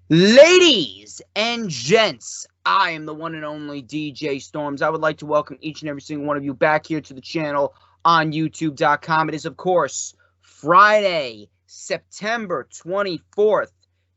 Ladies and gents, I am the one and only DJ Storms. I would like to welcome each and every single one of you back here to the channel on YouTube.com. It is, of course, Friday, September 24th,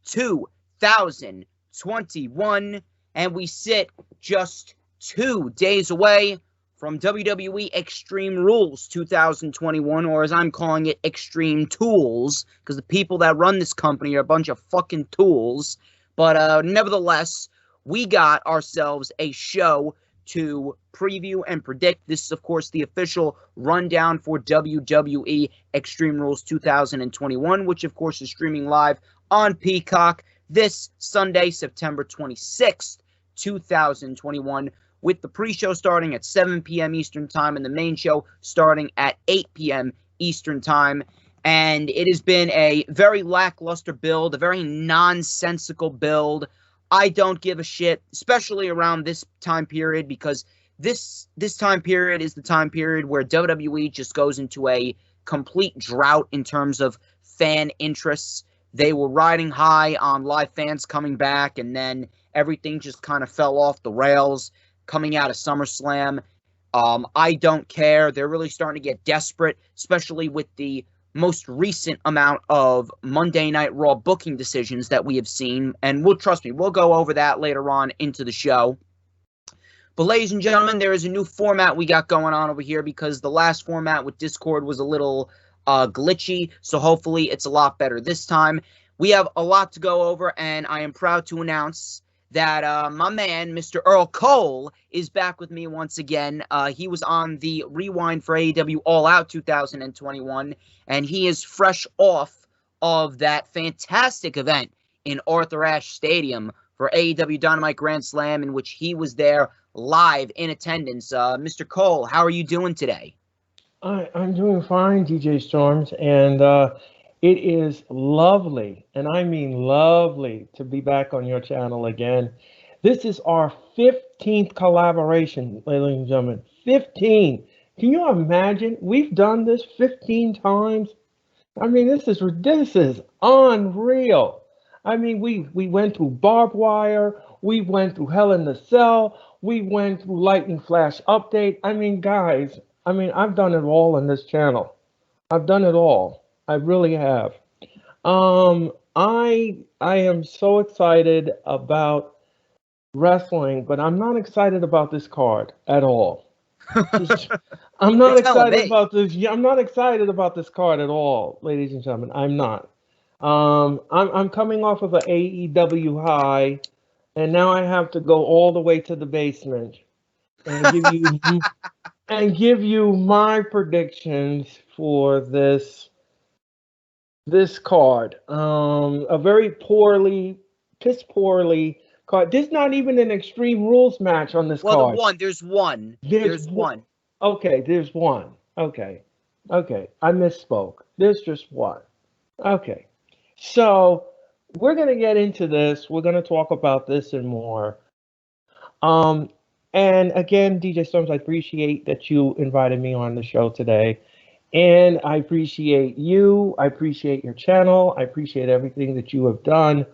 2021, and we sit just 2 days away from WWE Extreme Rules 2021, or as I'm calling it, Extreme Tools, because the people that run this company are a bunch of fucking tools. But nevertheless, we got ourselves a show to preview and predict. This is, of course, the official rundown for WWE Extreme Rules 2021, which, of course, is streaming live on Peacock this Sunday, September 26th, 2021, with the pre-show starting at 7 p.m. Eastern Time and the main show starting at 8 p.m. Eastern Time. And it has been a very lackluster build, a very nonsensical build. I don't give a shit, especially around this time period, because this time period is the time period where WWE just goes into a complete drought in terms of fan interests. They were riding high on live fans coming back, and then everything just kind of fell off the rails coming out of SummerSlam. I don't care. They're really starting to get desperate, especially with the most recent amount of Monday Night Raw booking decisions that we have seen. And trust me, we'll go over that later on into the show. But ladies and gentlemen, there is a new format we got going on over here because the last format with Discord was a little glitchy. So hopefully it's a lot better this time. We have a lot to go over, and I am proud to announce that my man, Mr. Earl Cole, is back with me once again. He was on the Rewind for AEW All Out 2021, and he is fresh off of that fantastic event in Arthur Ashe Stadium for AEW Dynamite Grand Slam, in which he was there live in attendance. Mr. Cole, how are you doing today? I'm doing fine, DJ Storms, and it is lovely, and I mean lovely, to be back on your channel again. This is our 15th collaboration, ladies and gentlemen. 15. Can you imagine? We've done this 15 times. I mean, this is unreal. I mean, we went through Barbed Wire. We went through Hell in the Cell. We went through Lightning Flash Update. I mean, guys, I've done it all on this channel. I've done it all. I really have. I am so excited about wrestling, but I'm not excited about this card at all. I'm not excited about this. I'm not excited about this card at all, ladies and gentlemen. I'm not. I'm coming off of an AEW high, and now I have to go all the way to the basement and give you my predictions for this card. A very piss poorly card. There's not even an Extreme Rules match on this card. Well, there's one. There's one. Okay, there's one. Okay, I misspoke. There's just one. Okay, so we're going to get into this. We're going to talk about this and more. And again, DJ Storms, I appreciate that you invited me on the show today. And I appreciate you. I appreciate your channel. I appreciate everything that you have done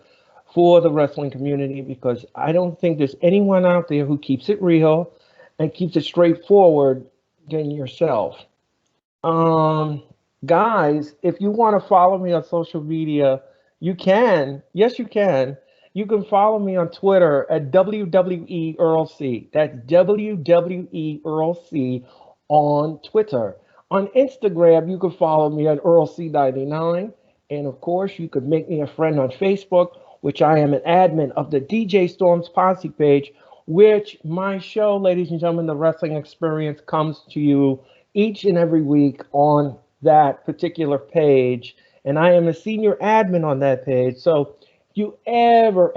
for the wrestling community, because I don't think there's anyone out there who keeps it real and keeps it straightforward than yourself. Guys, if you want to follow me on social media, you can. Yes, you can. You can follow me on Twitter at WWE Earl C. That's WWE Earl C on Twitter. On Instagram, you can follow me at EarlC99. And of course, you could make me a friend on Facebook, which I am an admin of the DJ Storms Posse page, which my show, ladies and gentlemen, The Wrestling Experience, comes to you each and every week on that particular page. And I am a senior admin on that page. So if you ever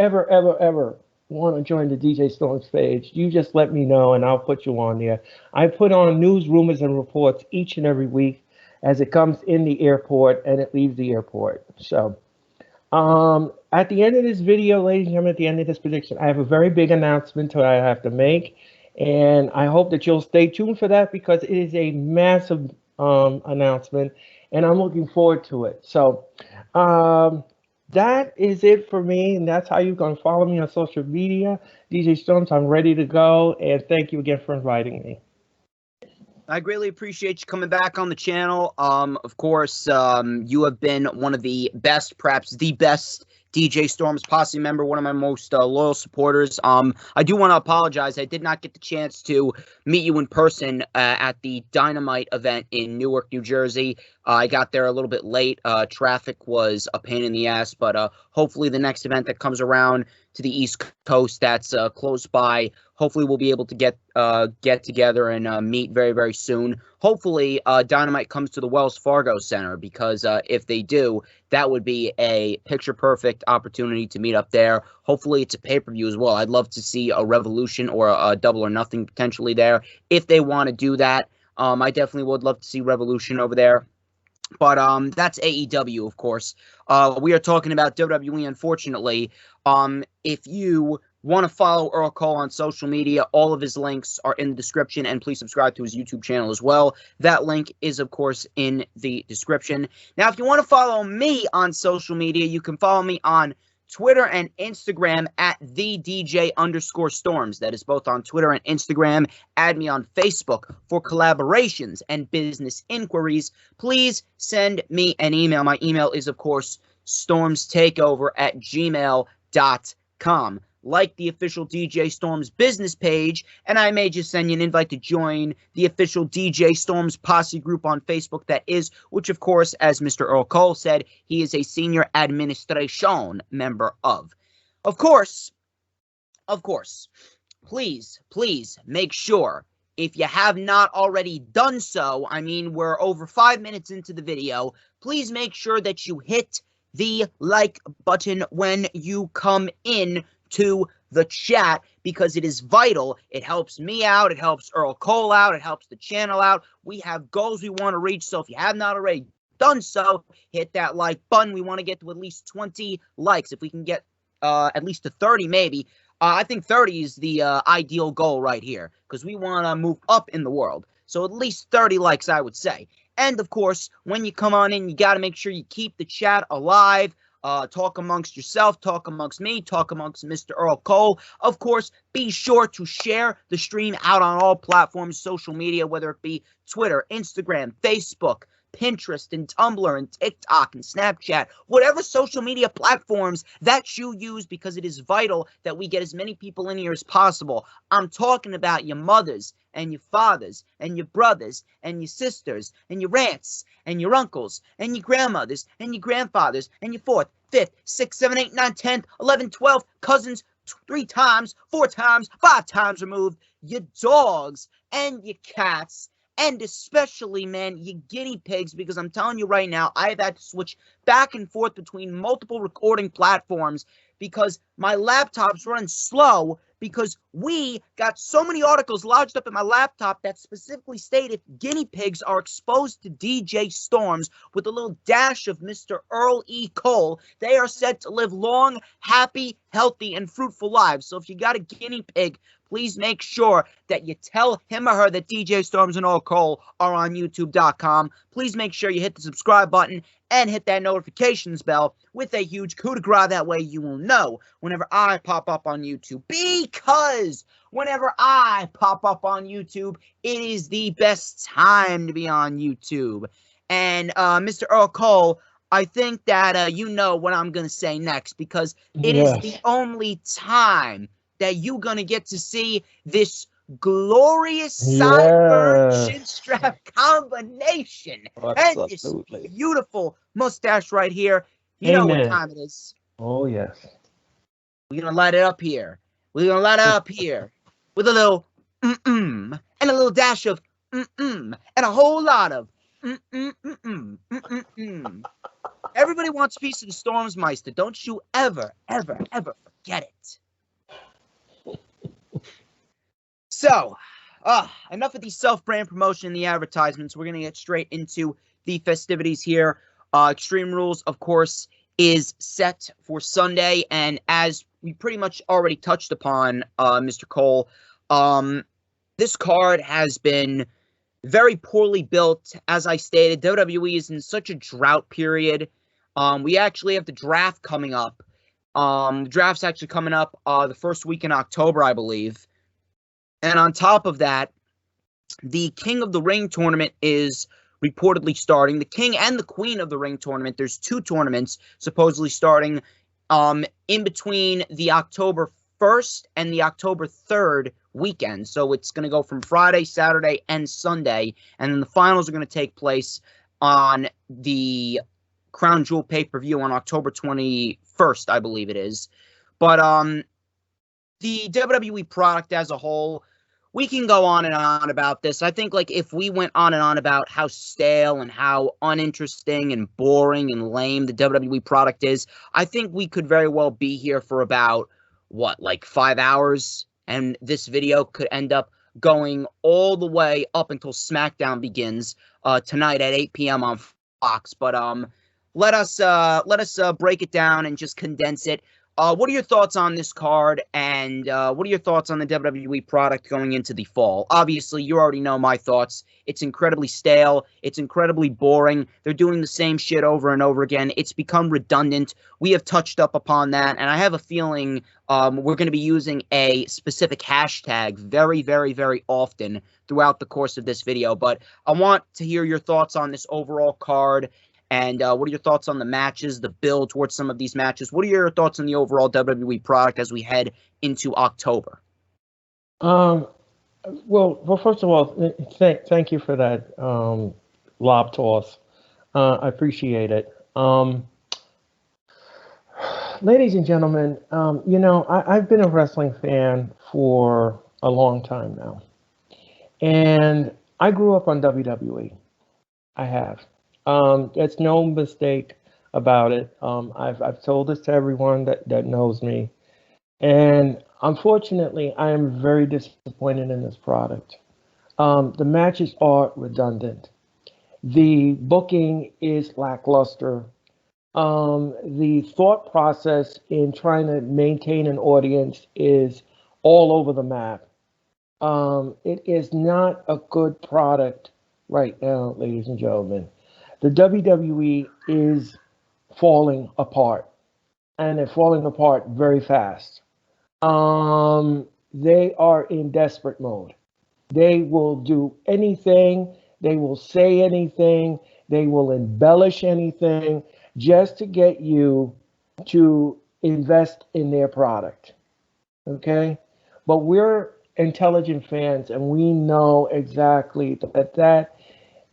want to join the DJ Storms page, you just let me know and I'll put you on there. I put on news, rumors, and reports each and every week as it comes in the airport and it leaves the airport. So at the end of this video, ladies and gentlemen, at the end of this prediction, I have a very big announcement that I have to make. And I hope that you'll stay tuned for that, because it is a massive announcement and I'm looking forward to it. So that is it for me, and that's how you can follow me on social media. DJ Storms, I'm ready to go, and thank you again for inviting me. I greatly appreciate you coming back on the channel. Of course, you have been one of the best, perhaps the best DJ Storms Posse member, one of my most loyal supporters. I do want to apologize. I did not get the chance to meet you in person at the Dynamite event in Newark, New Jersey. I got there a little bit late. Traffic was a pain in the ass, but hopefully the next event that comes around to the East Coast that's close by, hopefully we'll be able to get together and meet very, very soon. Hopefully, Dynamite comes to the Wells Fargo Center, because if they do, that would be a picture-perfect opportunity to meet up there. Hopefully, it's a pay-per-view as well. I'd love to see a Revolution or a Double or Nothing potentially there. If they want to do that, I definitely would love to see Revolution over there. But that's AEW, of course. We are talking about WWE, unfortunately. If you want to follow Earl Cole on social media, all of his links are in the description, and please subscribe to his YouTube channel as well. That link is, of course, in the description. Now, if you want to follow me on social media, you can follow me on Twitter and Instagram at @TheDJ_Storms. That is both on Twitter and Instagram. Add me on Facebook for collaborations and business inquiries. Please send me an email. My email is, of course, StormsTakeOver@gmail.com. Like the official DJ Storms business page, and I may just send you an invite to join the official DJ Storms Posse group on Facebook, that is, which of course, as Mr. Earl Cole said, he is a senior administration member of. Of course, please make sure, if you have not already done so, I mean, we're over 5 minutes into the video, please make sure that you hit the like button when you come in to the chat, because it is vital. It helps me out, it helps Earl Cole out, it helps the channel out. We have goals we want to reach, so if you have not already done so, hit that like button. We want to get to at least 20 likes. If we can get at least to 30, maybe. I think 30 is the ideal goal right here, because we want to move up in the world. So at least 30 likes, I would say. And of course, when you come on in, you got to make sure you keep the chat alive. Talk amongst yourself, talk amongst me, talk amongst Mr. Earl Cole. Of course, be sure to share the stream out on all platforms, social media, whether it be Twitter, Instagram, Facebook, Pinterest, and Tumblr, and TikTok, and Snapchat, whatever social media platforms that you use, because it is vital that we get as many people in here as possible. I'm talking about your mothers, and your fathers, and your brothers, and your sisters, and your aunts, and your uncles, and your grandmothers, and your grandfathers, and your 4th, 5th, 6th, 7th, 8th, 9th, 10th, 11th, 12th cousins, 3 times, 4 times, 5 times removed, your dogs, and your cats, and especially, man, you guinea pigs, because I'm telling you right now, I've had to switch back and forth between multiple recording platforms because my laptop's running slow, because we got so many articles lodged up in my laptop that specifically state if guinea pigs are exposed to DJ Storms with a little dash of Mr. Earl E. Cole, they are said to live long, happy, healthy, and fruitful lives. So if you got a guinea pig, please make sure that you tell him or her that DJ Storms and Earl Cole are on YouTube.com. Please make sure you hit the subscribe button and hit that notifications bell with a huge coup de grace. That way you will know whenever I pop up on YouTube. Because whenever I pop up on YouTube, it is the best time to be on YouTube. And Mr. Earl Cole, I think that you know what I'm going to say next, because it is the only time that you're going to get to see this glorious sideburn chin strap combination. Absolutely. And this beautiful mustache right here. You know what time it is. Oh, yes. We're going to light it up here. We're going to light it up here with a little and a little dash of and a whole lot of Everybody wants a piece of the Stormsmeister. Don't you ever, ever, ever forget it. So, enough of the self-brand promotion and the advertisements. We're going to get straight into the festivities here. Extreme Rules, of course, is set for Sunday. And as we pretty much already touched upon, Mr. Cole, this card has been very poorly built. As I stated, WWE is in such a drought period. We actually have the draft coming up. The draft's actually coming up the first week in October, I believe. And on top of that, the King of the Ring tournament is reportedly starting. The King and the Queen of the Ring tournament. There's 2 tournaments supposedly starting in between the October 1st and the October 3rd weekend. So it's going to go from Friday, Saturday, and Sunday. And then the finals are going to take place on the Crown Jewel pay-per-view on October 21st, I believe it is. But the WWE product as a whole, we can go on and on about this. I think, like, if we went on and on about how stale and how uninteresting and boring and lame the WWE product is, I think we could very well be here for about, what, like 5 hours? And this video could end up going all the way up until SmackDown begins tonight at 8 p.m. on Fox. But let us break it down and just condense it. What are your thoughts on this card, and what are your thoughts on the WWE product going into the fall? Obviously, you already know my thoughts. It's incredibly stale. It's incredibly boring. They're doing the same shit over and over again. It's become redundant. We have touched up upon that, and I have a feeling we're going to be using a specific hashtag very, very, very often throughout the course of this video. But I want to hear your thoughts on this overall card. And what are your thoughts on the matches, the build towards some of these matches? What are your thoughts on the overall WWE product as we head into October? Well, first of all, thank you for that lob toss. I appreciate it. Ladies and gentlemen, I've been a wrestling fan for a long time now. And I grew up on WWE. I have. There's no mistake about it. I've told this to everyone that knows me. And unfortunately, I am very disappointed in this product. The matches are redundant. The booking is lackluster. The thought process in trying to maintain an audience is all over the map. It is not a good product right now, ladies and gentlemen. The WWE is falling apart, and they're falling apart very fast. They are in desperate mode. They will do anything. They will say anything. They will embellish anything just to get you to invest in their product. Okay? But we're intelligent fans, and we know exactly that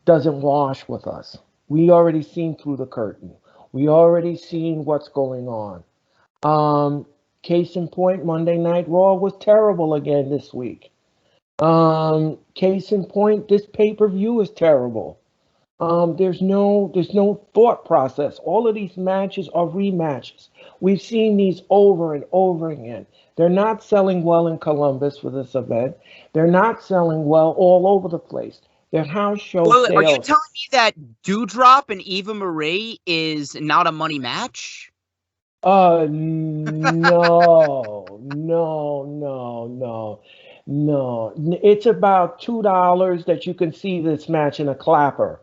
doesn't wash with us. We already seen through the curtain. We already seen what's going on. Case in point, Monday Night Raw was terrible again this week. Case in point, this pay-per-view is terrible. There's no thought process. All of these matches are rematches. We've seen these over and over again. They're not selling well in Columbus for this event. They're not selling well all over the place. Their house show sales. Are you telling me that Doudrop and Eva Marie is not a money match? No. It's about $2 that you can see this match in a clapper.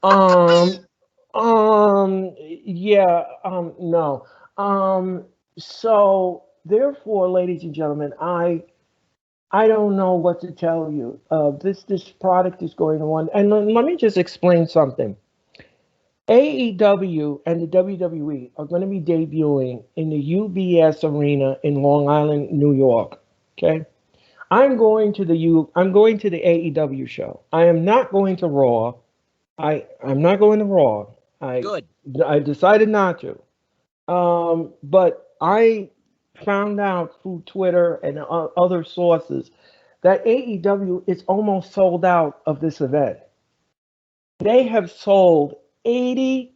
No. So therefore, ladies and gentlemen, I don't know what to tell you. This product is going on, and let me just explain something. AEW and the WWE are going to be debuting in the UBS Arena in Long Island, New York. Okay, I'm going to the AEW show. I am not going to Raw. I'm not going to Raw. Good. I decided not to. But I found out through Twitter and other sources that AEW is almost sold out of this event. They have sold 82%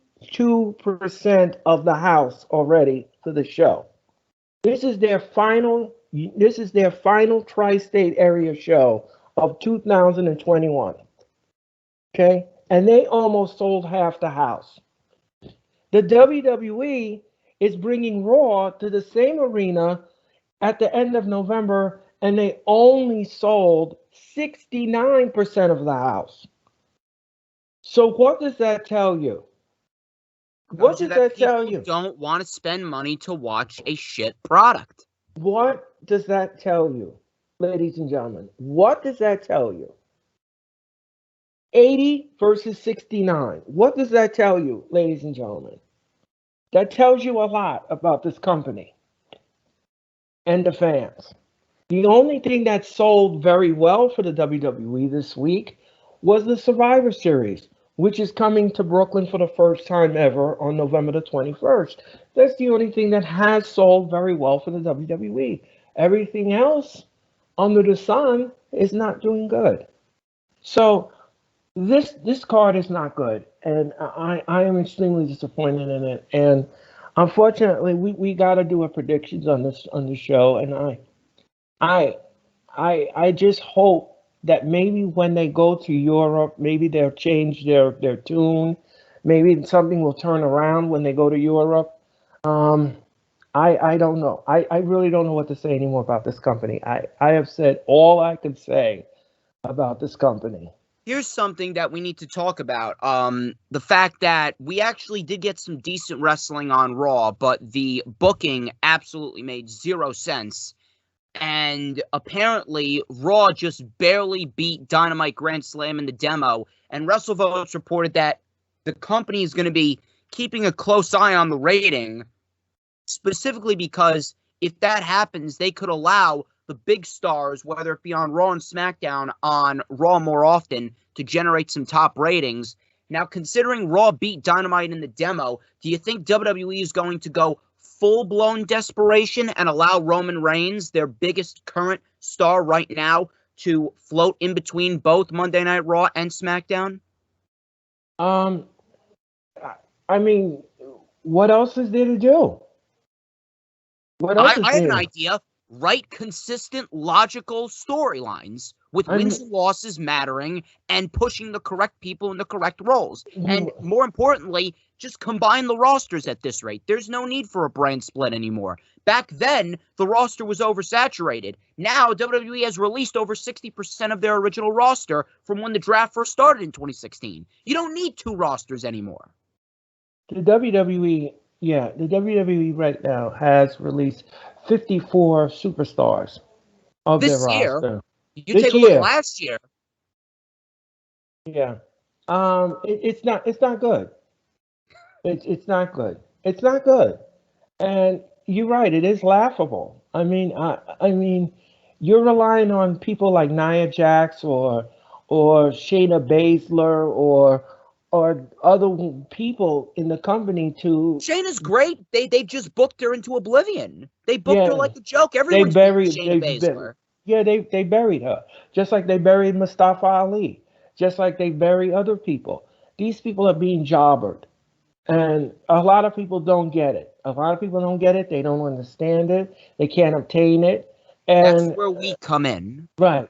of the house already for the show. This is their final tri-state area show of 2021. Okay? And they almost sold half the house. The WWE is bringing Raw to the same arena at the end of November, and they only sold 69% of the house. So what does that tell you? What Tells you does that that tell people you? don't want to spend money to watch a shit product. What does that tell you, ladies and gentlemen? What does that tell you? 80 versus 69. What does that tell you, ladies and gentlemen? That tells you a lot about this company and the fans. The only thing that sold very well for the WWE this week was the Survivor Series, which is coming to Brooklyn for the first time ever on November the 21st. That's the only thing that has sold very well for the WWE. Everything else under the sun is not doing good. So this card is not good, and I am extremely disappointed in it. And unfortunately, we got to do a predictions on the show, and I I just hope that maybe when they go to Europe, maybe they'll change their tune. Maybe something will turn around when they go to Europe. Um, I don't know. I really don't know what to say anymore about this company. I have said all I could say about this company. Here's something that we need to talk about. The fact that we actually did get some decent wrestling on Raw, but the booking absolutely made zero sense. And apparently, Raw just barely beat Dynamite Grand Slam in the demo. And WrestleVotes reported that the company is going to be keeping a close eye on the rating, specifically because if that happens, they could allow the big stars, whether it be on Raw and SmackDown, on Raw more often to generate some top ratings. Now, considering Raw beat Dynamite in the demo, do you think WWE is going to go full-blown desperation and allow Roman Reigns, their biggest current star right now, to float in between both Monday Night Raw and SmackDown? Um, I mean, what else is there to do? What else is I have an there? idea. Write consistent, logical storylines with wins and losses mattering and pushing the correct people in the correct roles. And more importantly, just combine the rosters at this rate. There's no need for a brand split anymore. Back then, the roster was oversaturated. Now, WWE has released over 60% of their original roster from when the draft first started in 2016. You don't need two rosters anymore. The WWE, the WWE right now has released 54 superstars of their This year, roster. you This take a look year, last year. yeah. It's not good. It's not good. It's not good. And you're right, it is laughable. I mean, you're relying on people like Nia Jax or Shayna Baszler or other people in the company to Shayna's great. They just booked her into oblivion. They booked her yeah. like a joke. They Everyone's buried Shayna Baszler. they buried her. Just like they buried Mustafa Ali. Just like they bury other people. These people are being jobbered. And a lot of people don't get it. A lot of people don't get it. They don't understand it. They can't obtain it. That's And where we come in. right.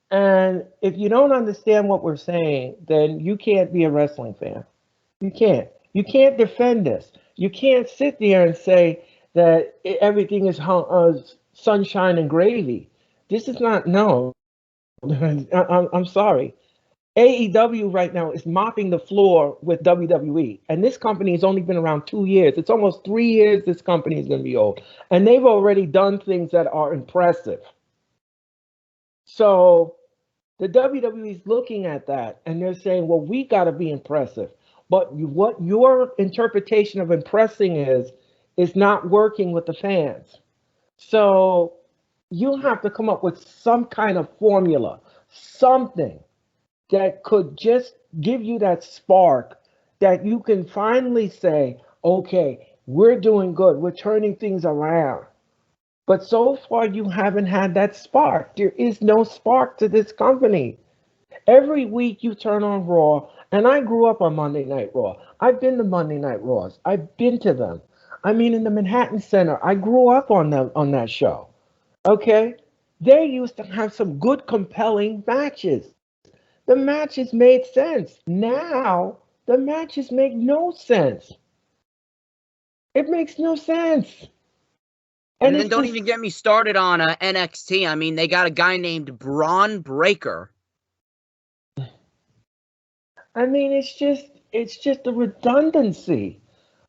And if you don't understand what we're saying, then you can't be a wrestling fan. You can't. You can't defend this. You can't sit there and say that everything is sunshine and gravy. This is not, no. I'm sorry. AEW right now is mopping the floor with WWE, and this company has only been around 2 years. It's almost 3 years this company is going to be old, and they've already done things that are impressive. So the WWE is looking at that, and they're saying, well, we got to be impressive. But what your interpretation of impressing is not working with the fans. So you have to come up with some kind of formula, something that could just give you that spark that you can finally say, okay, we're doing good. We're turning things around. But so far, you haven't had that spark. There is no spark to this company. Every week you turn on Raw, and I grew up on Monday Night Raw. I've been to Monday Night Raws. I've been to them. I mean, in the Manhattan Center, I grew up on that show. Okay? They used to have some good, compelling matches. The matches made sense. Now, the matches make no sense. It makes no sense. And then don't even get me started on NXT. I mean, they got a guy named Braun Breaker. I mean, it's just a redundancy.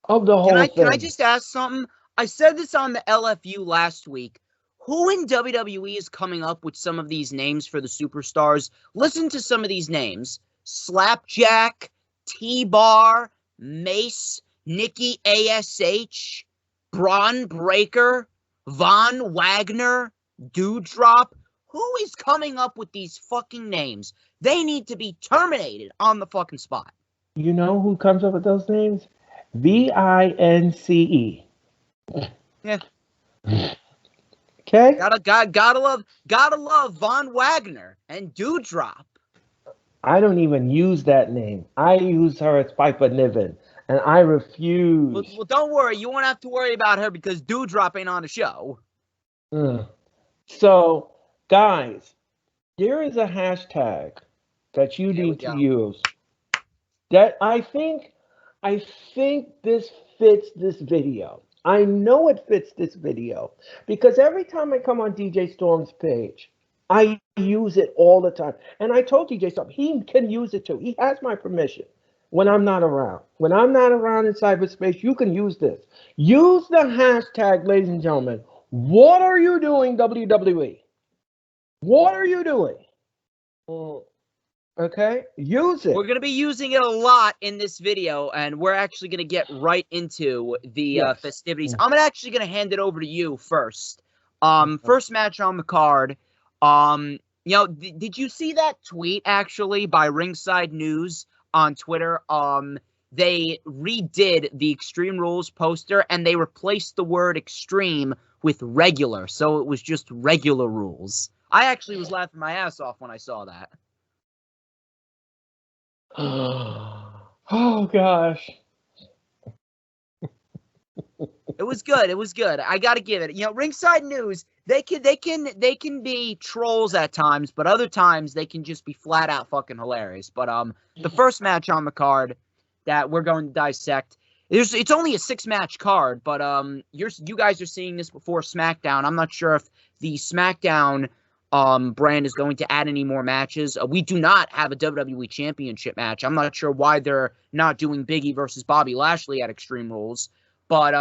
of the whole thing. Can I just ask something? I said this on the LFU last week. Who in WWE is coming up with some of these names for the superstars? Listen to some of these names. Slapjack, T-Bar, Mace, Nikki ASH, Braun Breaker, Von Wagner, Doudrop. Who is coming up with these fucking names? They need to be terminated on the fucking spot. You know who comes up with those names? Vince. Yeah. Okay. Gotta love Von Wagner and Doudrop. I don't even use that name. I use her as Piper Niven, and I refuse. Well, don't worry. You won't have to worry about her because Doudrop ain't on the show. So, guys, there is a hashtag that you need to use. That I think this fits this video. I know it fits this video because every time I come on DJ Storm's page, I use it all the time. And I told DJ Storm, he can use it too. He has my permission when I'm not around. When I'm not around in cyberspace, you can use this. Use the hashtag, ladies and gentlemen. What are you doing, WWE? What are you doing? Okay, use it. We're going to be using it a lot in this video, and we're actually going to get right into the festivities. I'm actually going to hand it over to you first. First match on the card. You know, did you see that tweet, actually, by Ringside News on Twitter? They redid the Extreme Rules poster, and they replaced the word extreme with regular, so it was just regular rules. I actually was laughing my ass off when I saw that. Oh gosh. It was good. It was good. I got to give it. You know, Ringside News, they can be trolls at times, but other times they can just be flat out fucking hilarious. But the first match on the card that we're going to dissect, it's only a 6-match card, but you guys are seeing this before SmackDown. I'm not sure if the SmackDown brand is going to add any more matches. We do not have a WWE Championship match. I'm not sure why they're not doing Big E versus Bobby Lashley at Extreme Rules. But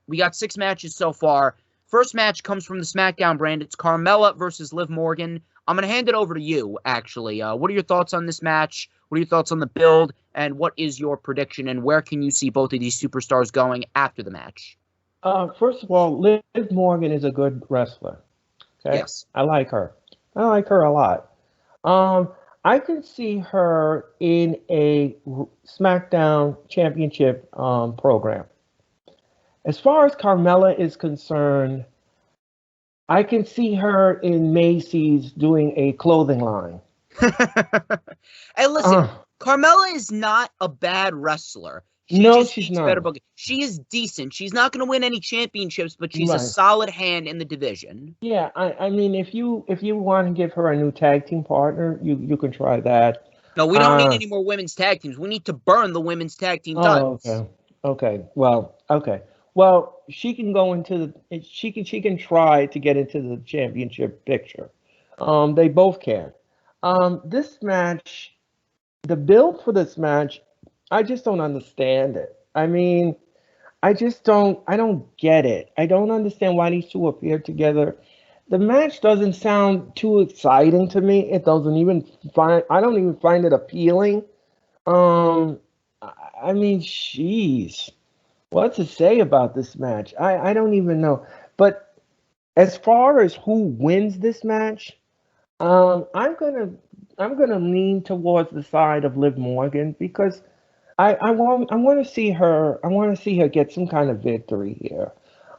we got 6 matches so far. First match comes from the SmackDown brand. It's Carmella versus Liv Morgan. I'm going to hand it over to you, actually. What are your thoughts on this match? What are your thoughts on the build? And what is your prediction? And where can you see both of these superstars going after the match? First of all, Liv Morgan is a good wrestler. Okay? Yes. I like her. I like her a lot. I can see her in a SmackDown Championship program. As far as Carmella is concerned, I can see her in Macy's doing a clothing line. Hey, listen, Carmella is not a bad wrestler. She's not. She is decent. She's not going to win any championships, but she's a solid hand in the division. Yeah, I mean, if you want to give her a new tag team partner, you can try that. No, we don't need any more women's tag teams. We need to burn the women's tag team titles. Okay. Well, she can go into she can try to get into the championship picture. They both can. This match, the build for this match, I just don't understand it. I mean, I don't get it. I don't understand why these two appear together. The match doesn't sound too exciting to me. I don't even find it appealing. I mean, jeez. What to say about this match? I don't even know. But as far as who wins this match, I'm gonna lean towards the side of Liv Morgan because I want to see her. I want to see her get some kind of victory here.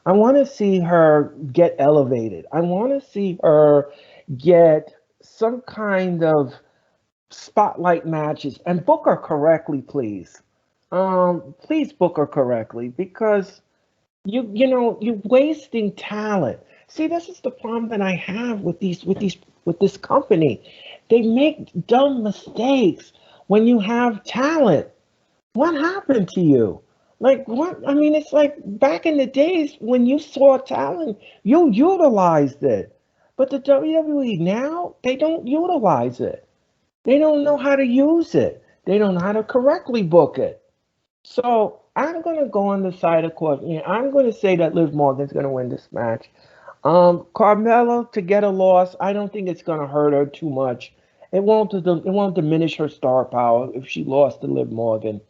I want to see her get elevated. I want to see her get some kind of spotlight matches and book her correctly, please. Please book her correctly because you're wasting talent. See, this is the problem that I have with this company. They make dumb mistakes when you have talent. What happened to you? Like what? I mean, it's like back in the days when you saw talent, you utilized it. But the WWE now, they don't utilize it. They don't know how to use it. They don't know how to correctly book it. So I'm gonna go on the side of Courtney. I'm gonna say that Liv Morgan's gonna win this match. Carmella to get a loss, I don't think it's gonna hurt her too much. It won't diminish her star power if she lost to Liv Morgan.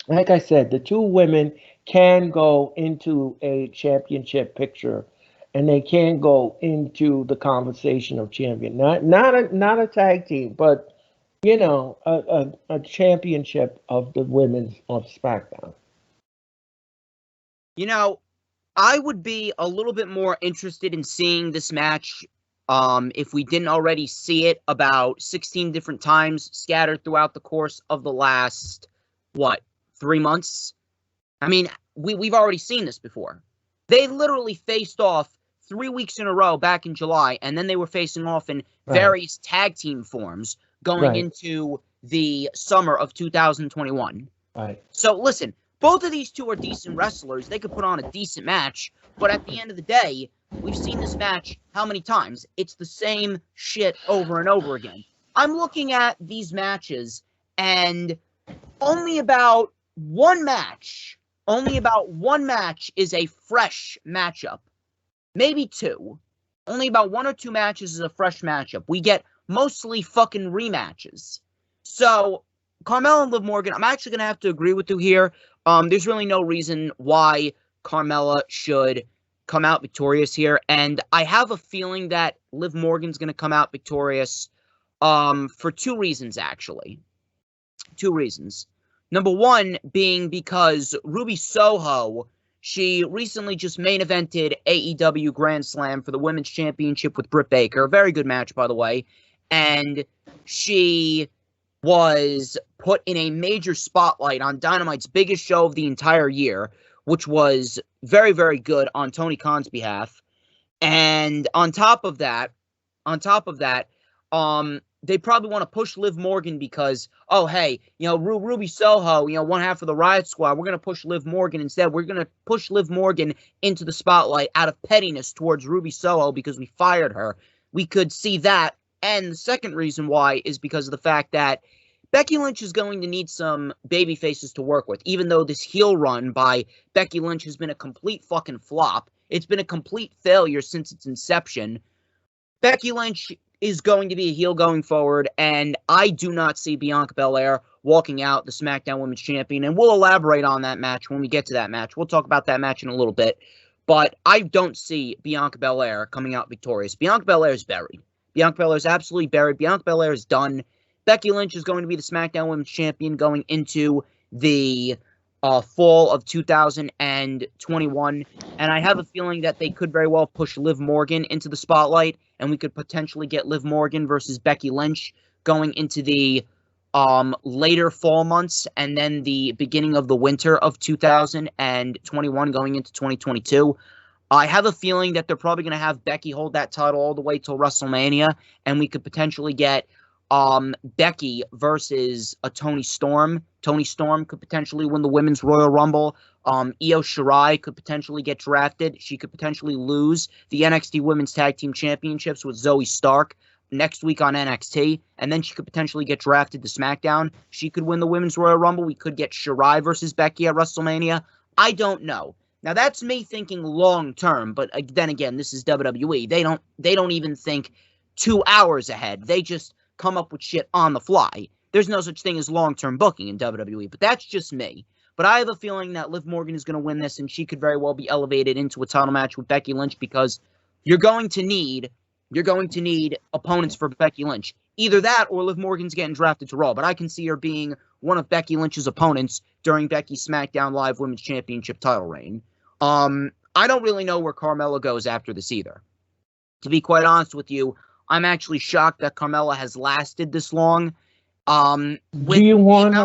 Like I said, the two women can go into a championship picture, and they can go into the conversation of champion. Not a tag team, but a championship of the women's of SmackDown. I would be a little bit more interested in seeing this match if we didn't already see it about 16 different times scattered throughout the course of the last, 3 months? I mean, we've already seen this before. They literally faced off 3 weeks in a row back in July, and then they were facing off in various tag team forms going into the summer of 2021. Right. So listen, both of these two are decent wrestlers. They could put on a decent match, but at the end of the day, we've seen this match how many times? It's the same shit over and over again. I'm looking at these matches, and only about one match is a fresh matchup. Maybe two. Only about one or two matches is a fresh matchup. We get mostly fucking rematches. So, Carmella and Liv Morgan, I'm actually going to have to agree with you here. There's really no reason why Carmella should come out victorious here. And I have a feeling that Liv Morgan's going to come out victorious for two reasons, actually. Two reasons. Number one being because Ruby Soho, she recently just main evented AEW Grand Slam for the Women's Championship with Britt Baker. A very good match, by the way. And she was put in a major spotlight on Dynamite's biggest show of the entire year, which was very, very good on Tony Khan's behalf. And on top of that, they probably want to push Liv Morgan because, oh, hey, Ruby Soho, one half of the Riot Squad, we're going to push Liv Morgan instead. We're going to push Liv Morgan into the spotlight out of pettiness towards Ruby Soho because we fired her. We could see that. And the second reason why is because of the fact that Becky Lynch is going to need some baby faces to work with, even though this heel run by Becky Lynch has been a complete fucking flop. It's been a complete failure since its inception. Becky Lynch is going to be a heel going forward, and I do not see Bianca Belair walking out the SmackDown Women's Champion, and we'll elaborate on that match when we get to that match. We'll talk about that match in a little bit, but I don't see Bianca Belair coming out victorious. Bianca Belair is buried. Bianca Belair is absolutely buried. Bianca Belair is done. Becky Lynch is going to be the SmackDown Women's Champion going into the fall of 2021, and I have a feeling that they could very well push Liv Morgan into the spotlight, and we could potentially get Liv Morgan versus Becky Lynch going into the later fall months, and then the beginning of the winter of 2021 going into 2022. I have a feeling that they're probably going to have Becky hold that title all the way till WrestleMania, and we could potentially get Becky versus a Toni Storm. Toni Storm could potentially win the Women's Royal Rumble. Io Shirai could potentially get drafted. She could potentially lose the NXT Women's Tag Team Championships with Zoe Stark next week on NXT, and then she could potentially get drafted to SmackDown. She could win the Women's Royal Rumble. We could get Shirai versus Becky at WrestleMania. I don't know. Now, that's me thinking long-term, but then again, this is WWE. They don't even think 2 hours ahead. They just come up with shit on the fly. There's no such thing as long-term booking in WWE, but that's just me. But I have a feeling that Liv Morgan is going to win this, and she could very well be elevated into a title match with Becky Lynch because you're going to need opponents for Becky Lynch. Either that or Liv Morgan's getting drafted to Raw, but I can see her being one of Becky Lynch's opponents during Becky's SmackDown Live Women's Championship title reign. I don't really know where Carmella goes after this either. To be quite honest with you, I'm actually shocked that Carmella has lasted this long. Do you want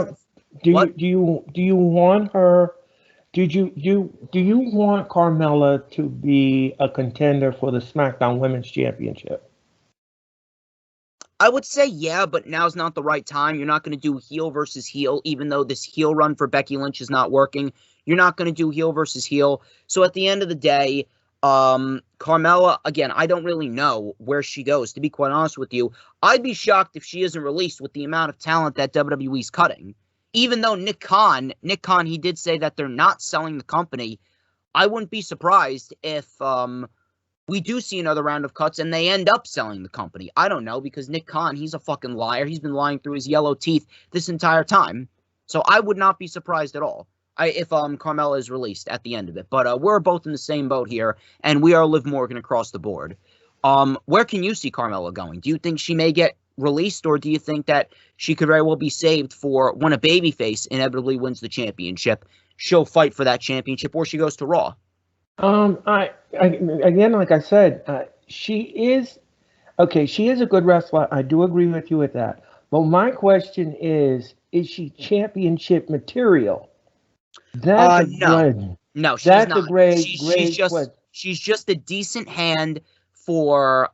Carmella to be a contender for the SmackDown Women's Championship? I would say yeah, but now's not the right time. You're not going to do heel versus heel, even though this heel run for Becky Lynch is not working. You're not going to do heel versus heel. So at the end of the day, Carmella, again, I don't really know where she goes, to be quite honest with you. I'd be shocked if she isn't released with the amount of talent that WWE's cutting. even though Nick Khan, he did say that they're not selling the company, I wouldn't be surprised if we do see another round of cuts and they end up selling the company. I don't know, because Nick Khan, he's a fucking liar. He's been lying through his yellow teeth this entire time. So I would not be surprised at all if Carmella is released at the end of it. But we're both in the same boat here, and we are Liv Morgan across the board. Where can you see Carmella going? Do you think she may get released, or do you think that she could very well be saved for when a babyface inevitably wins the championship? She'll fight for that championship, or she goes to Raw. Again, like I said, she is a good wrestler. I do agree with you with that. But my question is she championship material? That's no, she's that's not. a great, She's just a decent hand for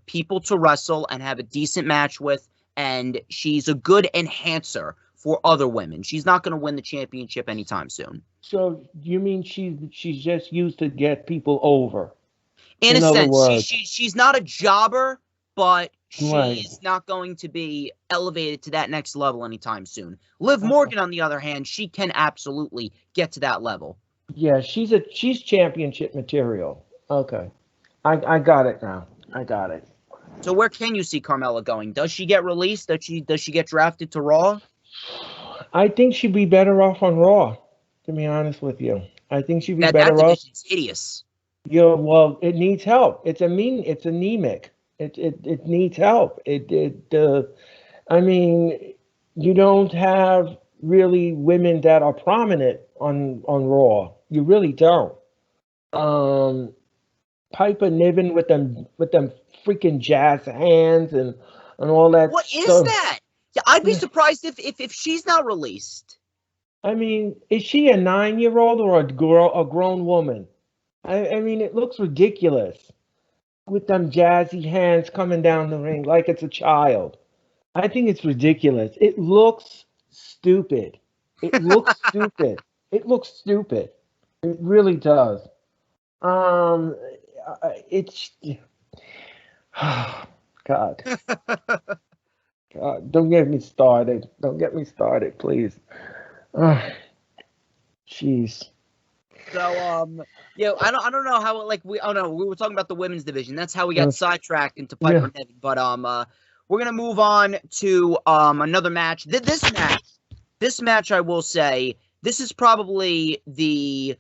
people to wrestle and have a decent match with, and she's a good enhancer for other women. She's not going to win the championship anytime soon. So you mean she's just used to get people over? In a sense, she's not a jobber, but she's not going to be elevated to that next level anytime soon. Liv Morgan, on the other hand, she can absolutely get to that level. Yeah, she's championship material. Okay, I got it now. I got it. So where can you see Carmella going? Does she get released? Does she get drafted to Raw? I think she'd be better off on Raw, to be honest with you. I think she'd be better off. That division's hideous. Yeah, well, it needs help. It's anemic. It needs help. I mean, you don't have really women that are prominent on Raw. You really don't. Piper Niven with them freaking jazz hands and all that. What is that? Yeah, I'd be surprised if she's not released. I mean, is she a 9-year-old or a grown woman? I mean, it looks ridiculous with them jazzy hands coming down the ring like it's a child. I think it's ridiculous. It looks stupid. It looks stupid. It looks stupid. It really does. It's God. God, don't get me started. Don't get me started, please. Jeez. So, I don't know how, like, we were talking about the women's division. That's how we got sidetracked into Piper Niven. But we're gonna move on to another match. This match, I will say, this is probably the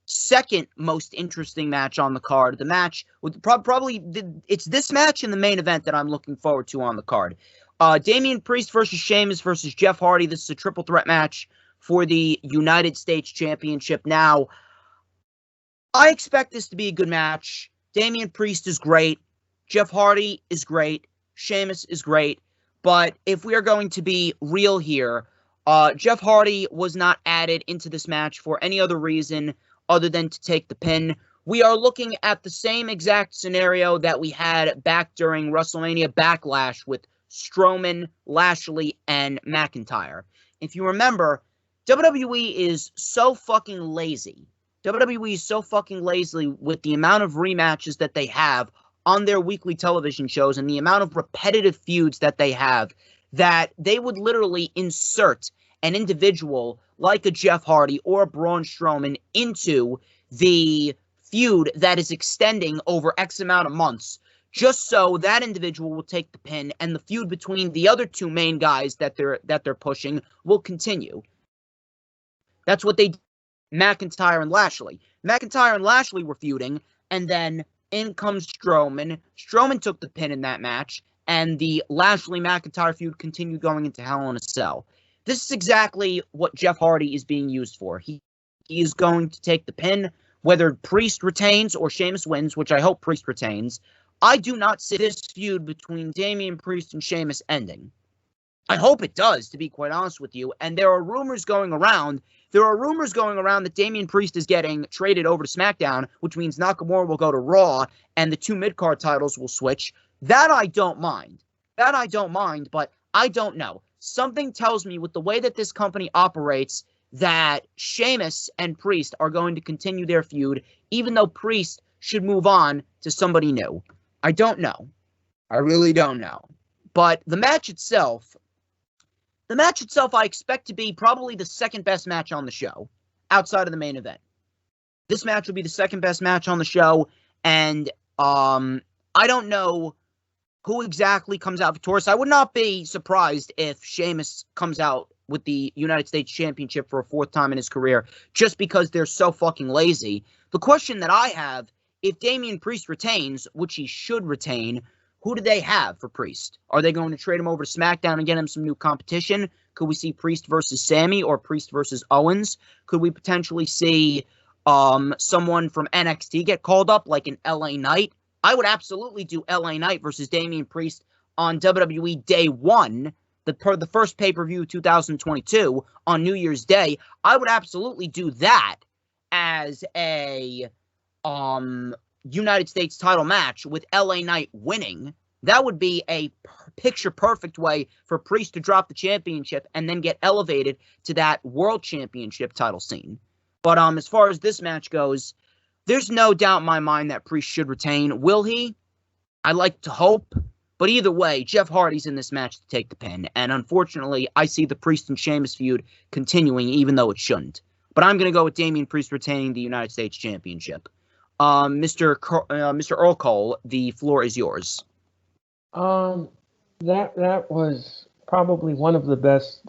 second most interesting match on the card. The match with it's this match in the main event that I'm looking forward to on the card. Damien Priest versus Sheamus versus Jeff Hardy. This is a triple threat match for the United States Championship. Now, I expect this to be a good match. Damien Priest is great. Jeff Hardy is great. Sheamus is great. But if we are going to be real here, Jeff Hardy was not added into this match for any other reason other than to take the pin. We are looking at the same exact scenario that we had back during WrestleMania Backlash with Strowman, Lashley, and McIntyre. If you remember, WWE is so fucking lazy. WWE is so fucking lazy with the amount of rematches that they have on their weekly television shows and the amount of repetitive feuds that they have, that they would literally insert an individual like a Jeff Hardy or a Braun Strowman into the feud that is extending over X amount of months, just so that individual will take the pin and the feud between the other two main guys that they're pushing will continue. That's what they did. McIntyre and Lashley. McIntyre and Lashley were feuding, and then in comes Strowman. Strowman took the pin in that match, and the Lashley-McIntyre feud continued going into Hell in a Cell. This is exactly what Jeff Hardy is being used for. He is going to take the pin, whether Priest retains or Sheamus wins, which I hope Priest retains. I do not see this feud between Damien Priest and Sheamus ending. I hope it does, to be quite honest with you. And there are rumors going around that Damien Priest is getting traded over to SmackDown, which means Nakamura will go to Raw and the two mid-card titles will switch. That I don't mind. But I don't know. Something tells me with the way that this company operates that Sheamus and Priest are going to continue their feud, even though Priest should move on to somebody new. I don't know. I really don't know. But the match itself, The match itself I expect to be probably the second best match on the show, outside of the main event. This match will be the second best match on the show, and I don't know who exactly comes out victorious. I would not be surprised if Sheamus comes out with the United States Championship for a fourth time in his career, just because they're so fucking lazy. The question that I have, if Damien Priest retains, which he should retain, who do they have for Priest? Are they going to trade him over to SmackDown and get him some new competition? Could we see Priest versus Sammy or Priest versus Owens? Could we potentially see someone from NXT get called up, like an LA Knight? I would absolutely do LA Knight versus Damien Priest on WWE Day 1, the first pay-per-view 2022 on New Year's Day. I would absolutely do that as a United States title match with LA Knight winning. That would be a picture-perfect way for Priest to drop the championship and then get elevated to that World Championship title scene. But as far as this match goes, there's no doubt in my mind that Priest should retain. Will he? I like to hope. But either way, Jeff Hardy's in this match to take the pin. And unfortunately, I see the Priest and Sheamus feud continuing, even though it shouldn't. But I'm going to go with Damien Priest retaining the United States Championship. Mr. Earl Cole, the floor is yours. That was probably one of the best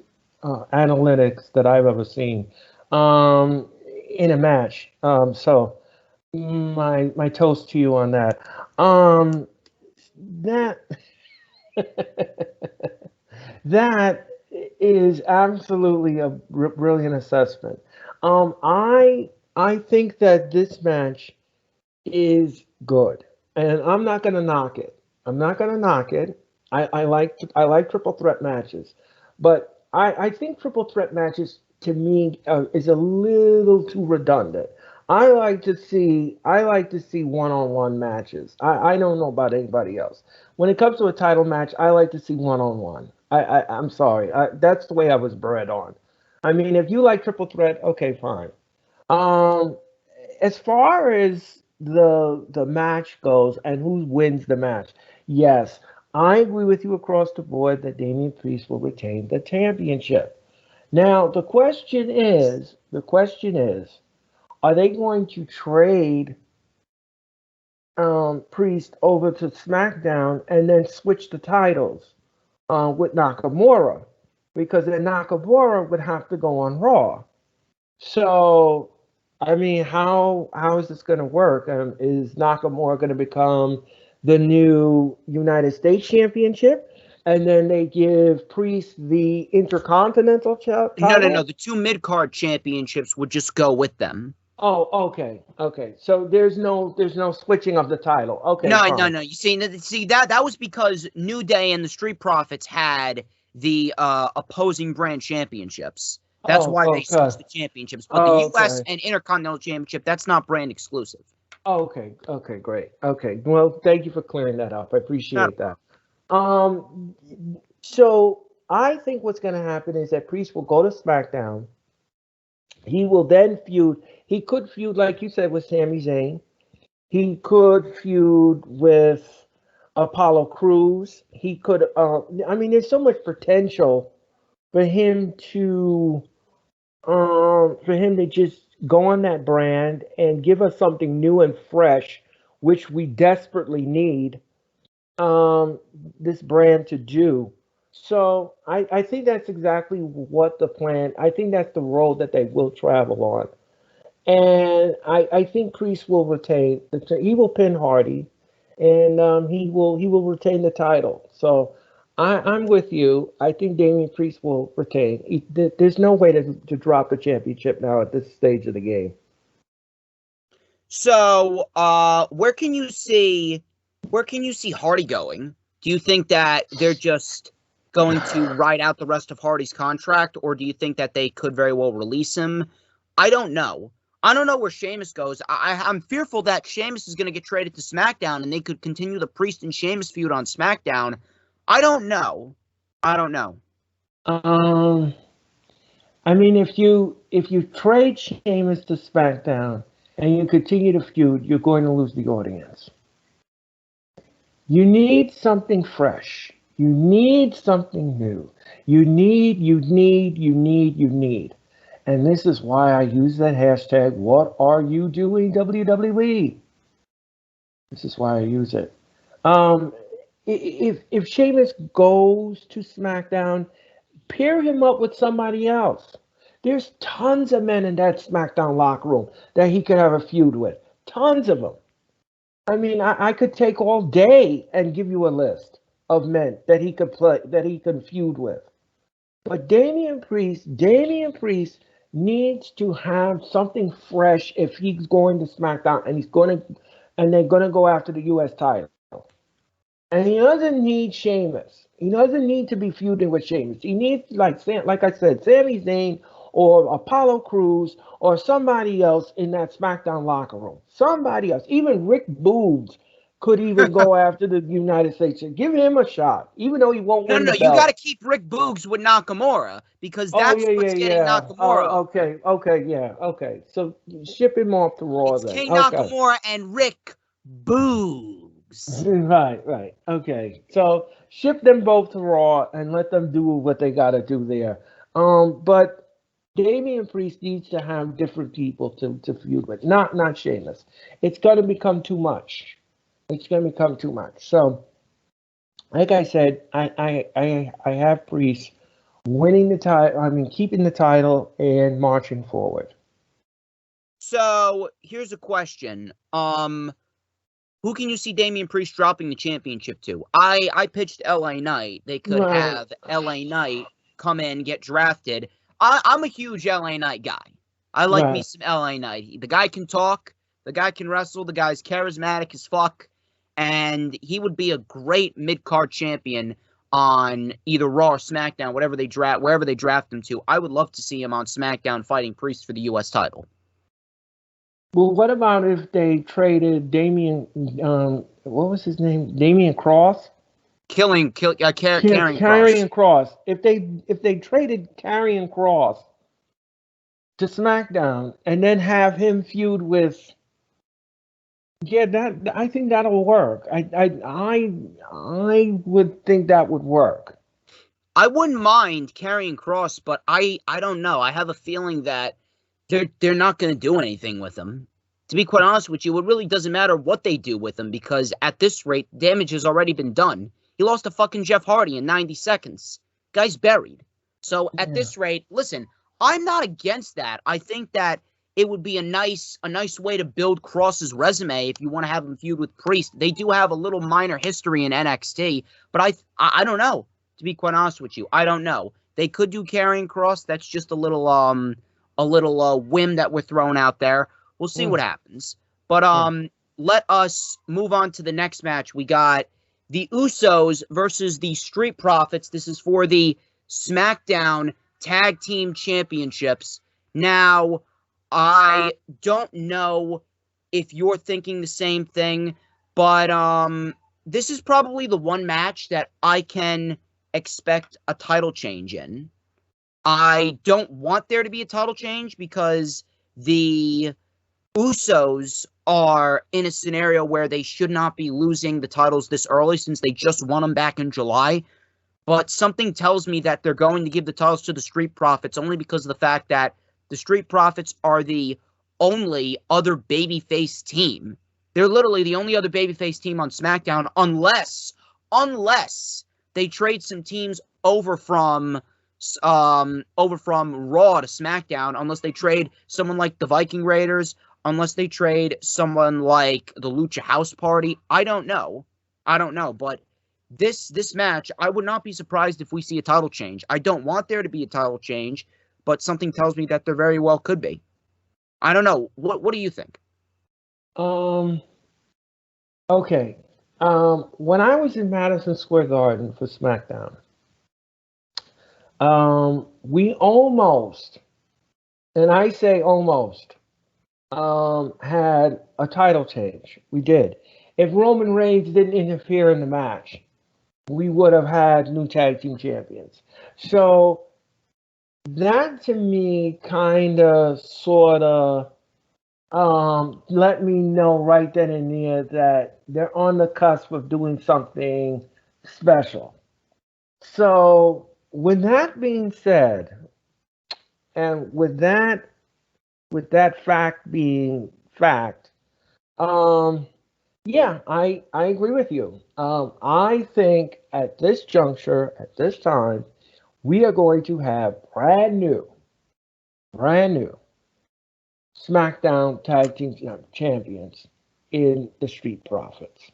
analytics that I've ever seen in a match. So my toast to you on that. That is absolutely a brilliant assessment. I think that this match is good, and I'm not going to knock it. I like triple threat matches, but I think triple threat matches to me is a little too redundant. I like to see one-on-one matches. I don't know about anybody else. When it comes to a title match, I like to see one-on-one. I'm sorry. That's the way I was bred on. I mean, if you like triple threat, okay, fine. As far as the match goes and who wins the match, yes, I agree with you across the board that Damien Priest will retain the championship. Now, the question is, are they going to trade Priest over to SmackDown and then switch the titles with Nakamura? Because then Nakamura would have to go on Raw. So, I mean, how is this going to work? Is Nakamura going to become the new United States Championship? And then they give Priest the Intercontinental title? No. The two mid-card championships would just go with them. Oh, okay. So there's no switching of the title. Okay. No. You see that was because New Day and the Street Profits had the opposing brand championships. That's why they switched the championships. But the U.S. and Intercontinental Championship, that's not brand exclusive. Okay, great. Okay, well, thank you for clearing that up. I appreciate that. So I think what's going to happen is that Priest will go to SmackDown. He will then feud. He could feud, like you said, with Sami Zayn. He could feud with Apollo Crews. He could. I mean, there's so much potential for him to just go on that brand and give us something new and fresh, which we desperately need this brand to do. So I think that's exactly what the plan. I think that's the road that they will travel on, and I think Priest will retain. He will pin Hardy, and he will retain the title. So I'm with you. I think Damien Priest will retain. There's no way to drop the championship now at this stage of the game. So where can you see Hardy going? Do you think that they're just going to ride out the rest of Hardy's contract, or do you think that they could very well release him? I don't know. I don't know where Sheamus goes. I'm fearful that Sheamus is going to get traded to SmackDown, and they could continue the Priest and Sheamus feud on SmackDown. I don't know. I mean, if you trade Sheamus to SmackDown and you continue to feud, you're going to lose the audience. You need something fresh. You need something new. You need. And this is why I use that hashtag, what are you doing, WWE? This is why I use it. If Sheamus goes to SmackDown, pair him up with somebody else. There's tons of men in that SmackDown locker room that he could have a feud with. Tons of them. I mean, I could take all day and give you a list of men that he could play, that he could feud with. But Damien Priest needs to have something fresh if he's going to SmackDown and they're gonna go after the US title. And he doesn't need Sheamus. He doesn't need to be feuding with Sheamus. He needs, like I said, Sami Zayn or Apollo Crews or somebody else in that SmackDown locker room. Somebody else. Even Rick Boogs could even go after the United States. Give him a shot, even though he won't win the belt. You got to keep Rick Boogs with Nakamura because that's what's getting Nakamura. Okay. So ship him off to Raw then. King Nakamura and Rick Boogs. Right. Okay. So ship them both to Raw and let them do what they got to do there. But Damien Priest needs to have different people to feud with, not Sheamus. It's going to become too much. So, like I said, I have Priest winning the title. I mean, keeping the title and marching forward. So here's a question. Who can you see Damien Priest dropping the championship to? I pitched LA Knight. They could have LA Knight come in, get drafted. I'm a huge LA Knight guy. I like me some LA Knight. The guy can talk. The guy can wrestle. The guy's charismatic as fuck. And he would be a great mid-card champion on either Raw or SmackDown, wherever they draft him to. I would love to see him on SmackDown fighting Priest for the U.S. title. Well, what about if they traded Damien, what was his name? Damien Cross? Karrion Cross. If they traded Karrion Cross to SmackDown and then have him feud with, I think that'll work. I would think that would work. I wouldn't mind Karrion Cross, but I don't know. I have a feeling that they're not going to do anything with him. To be quite honest with you, it really doesn't matter what they do with him because at this rate, damage has already been done. He lost to fucking Jeff Hardy in 90 seconds. Guy's buried. So at this rate, listen, I'm not against that. I think that it would be a nice way to build Cross's resume if you want to have him feud with Priest. They do have a little minor history in NXT, but I don't know. To be quite honest with you, I don't know. They could do Karrion Cross. That's just a little whim that we're throwing out there. We'll see what happens. But let us move on to the next match. We got the Usos versus the Street Profits. This is for the SmackDown Tag Team Championships. Now, I don't know if you're thinking the same thing, but this is probably the one match that I can expect a title change in. I don't want there to be a title change because the Usos are in a scenario where they should not be losing the titles this early since they just won them back in July. But something tells me that they're going to give the titles to the Street Profits only because of the fact that the Street Profits are the only other babyface team. They're literally the only other babyface team on SmackDown unless they trade some teams over from Raw to SmackDown, unless they trade someone like the Viking Raiders, unless they trade someone like the Lucha House Party. I don't know, but this match, I would not be surprised if we see a title change. I don't want there to be a title change, but something tells me that there very well could be. I don't know. What do you think? Okay. When I was in Madison Square Garden for SmackDown, we almost, and I say almost, had a title change. We did. If Roman Reigns didn't interfere in the match, we would have had new tag team champions. So that to me kind of sort of let me know right then and there that they're on the cusp of doing something special. So, with that being said, and with that fact being fact, um, yeah, I agree with you. I think at this juncture, at this time, we are going to have brand new SmackDown Tag Team Champions in the Street Profits.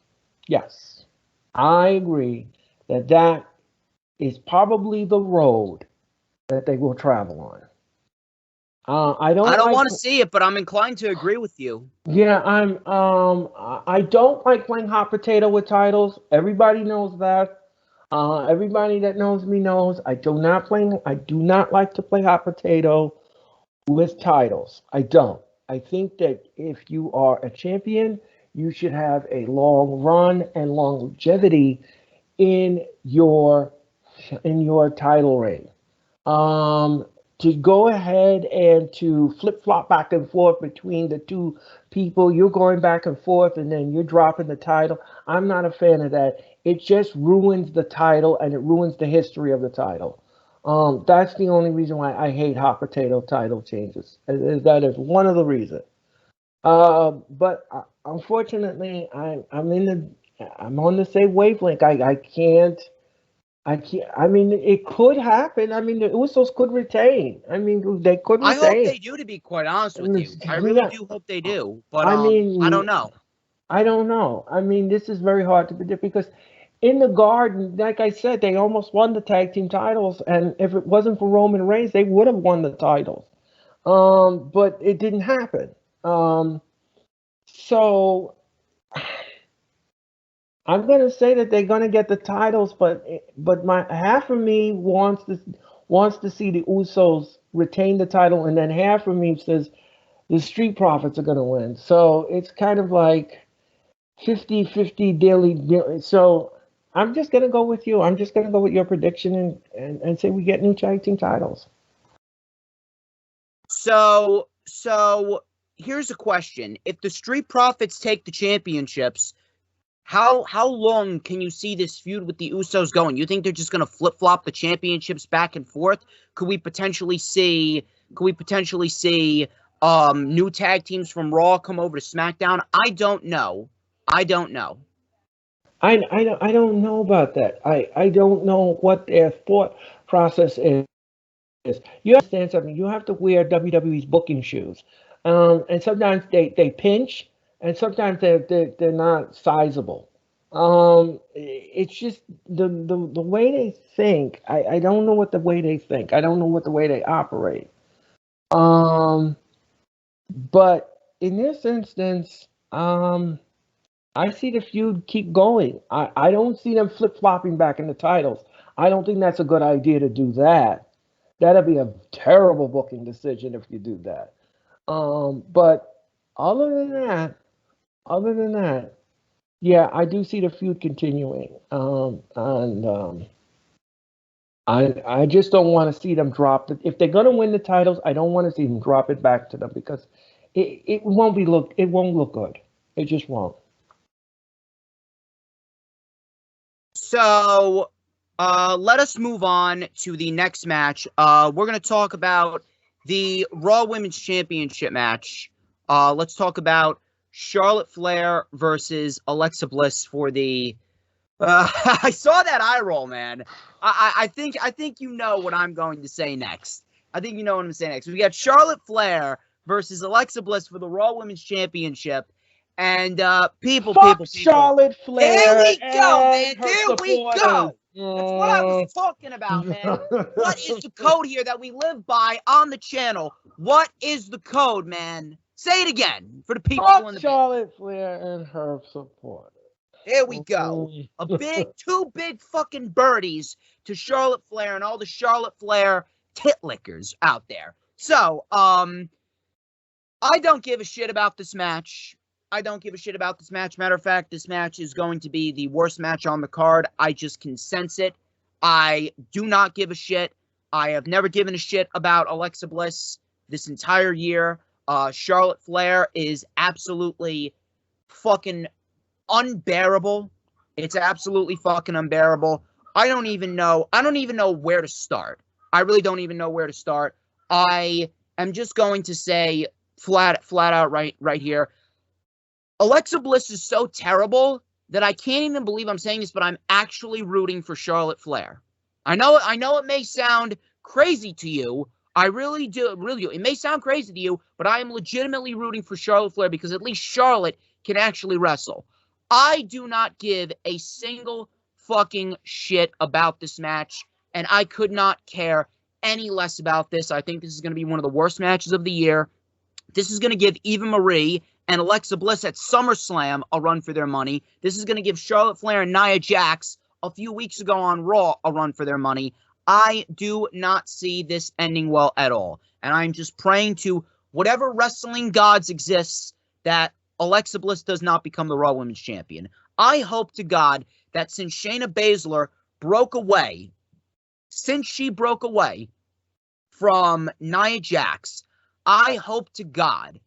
Yes, I agree that that is probably the road that they will travel on. I don't want to see it, but I'm inclined to agree with you. Yeah, I don't like playing hot potato with titles. Everybody knows that. Everybody that knows me knows I do not like to play hot potato with titles. I don't. I think that if you are a champion, you should have a long run and longevity in your title reign. To go ahead and to flip flop back and forth between the two people, you're going back and forth and then you're dropping the title. I'm not a fan of that. It just ruins the title and it ruins the history of the title. That's the only reason why I hate hot potato title changes. That is one of the reasons. But unfortunately, I'm on the same wavelength. I can't. I mean, it could happen. I mean, the Usos could retain. I mean, they could retain. I hope they do, to be quite honest with you. I really do hope they do. But I don't know. I don't know. I mean, this is very hard to predict because in the Garden, like I said, they almost won the tag team titles, and if it wasn't for Roman Reigns, they would have won the titles. But it didn't happen. So I'm gonna say that they're gonna get the titles, but my half of me wants to see the Usos retain the title, and then half of me says the Street Profits are gonna win. So it's kind of like 50-50 daily. So I'm just gonna go with you. I'm just gonna go with your prediction and say we get new tag team titles. So here's a question: if the Street Profits take the championships, how long can you see this feud with the Usos going? You think they're just gonna flip flop the championships back and forth? Could we potentially see new tag teams from Raw come over to SmackDown? I don't know. I don't know about that. I don't know what their thought process is. You understand something? You have to wear WWE's booking shoes, and sometimes they pinch, and sometimes they're not sizable. It's just the way they think. I don't know what the way they think. I don't know what the way they operate. But in this instance, I see the feud keep going. I don't see them flip flopping back in the titles. I don't think that's a good idea to do that. That'd be a terrible booking decision if you do that. But other than that, yeah, I do see the feud continuing. I just don't want to see them drop it. If they're gonna win the titles, I don't want to see them drop it back to them because it won't look good. It just won't. So let us move on to the next match. We're going to talk about the Raw Women's Championship match. Let's talk about Charlotte Flair versus Alexa Bliss for the... I saw that eye roll, man. I think you know what I'm going to say next. I think you know what I'm saying next. We got Charlotte Flair versus Alexa Bliss for the Raw Women's Championship. And people. Charlotte Flair. There we go, man. There we go. That's what I was talking about, man. What is the code here that we live by on the channel? What is the code, man? Say it again for the people in the Charlotte Flair and her supporters. There we go. Two big fucking birdies to Charlotte Flair and all the Charlotte Flair tit lickers out there. So, I don't give a shit about this match. Matter of fact, this match is going to be the worst match on the card. I just can sense it. I do not give a shit. I have never given a shit about Alexa Bliss this entire year. Charlotte Flair is absolutely fucking unbearable. It's absolutely fucking unbearable. I don't even know where to start. I really don't even know where to start. I am just going to say flat out right here. Alexa Bliss is so terrible that I can't even believe I'm saying this, but I'm actually rooting for Charlotte Flair. I know it may sound crazy to you. I really do. It may sound crazy to you, but I am legitimately rooting for Charlotte Flair because at least Charlotte can actually wrestle. I do not give a single fucking shit about this match, and I could not care any less about this. I think this is going to be one of the worst matches of the year. This is going to give Eva Marie and Alexa Bliss at SummerSlam a run for their money. This is going to give Charlotte Flair and Nia Jax a few weeks ago on Raw a run for their money. I do not see this ending well at all. And I'm just praying to whatever wrestling gods exists that Alexa Bliss does not become the Raw Women's Champion. I hope to God that since Shayna Baszler broke away, from Nia Jax, I hope to God.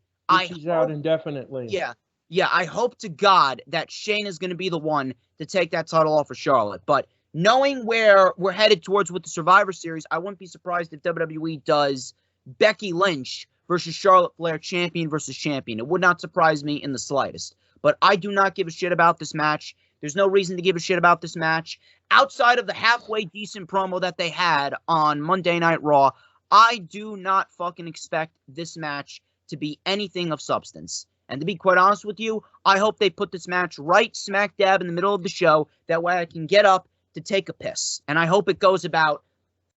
She's out indefinitely. Yeah, I hope to God that Shayna is going to be the one to take that title off of Charlotte. But knowing where we're headed towards with the Survivor Series, I wouldn't be surprised if WWE does Becky Lynch versus Charlotte Flair, champion versus champion. It would not surprise me in the slightest. But I do not give a shit about this match. There's no reason to give a shit about this match. Outside of the halfway decent promo that they had on Monday Night Raw, I do not fucking expect this match to be anything of substance. And to be quite honest with you, I hope they put this match right smack dab in the middle of the show. That way I can get up to take a piss. And I hope it goes about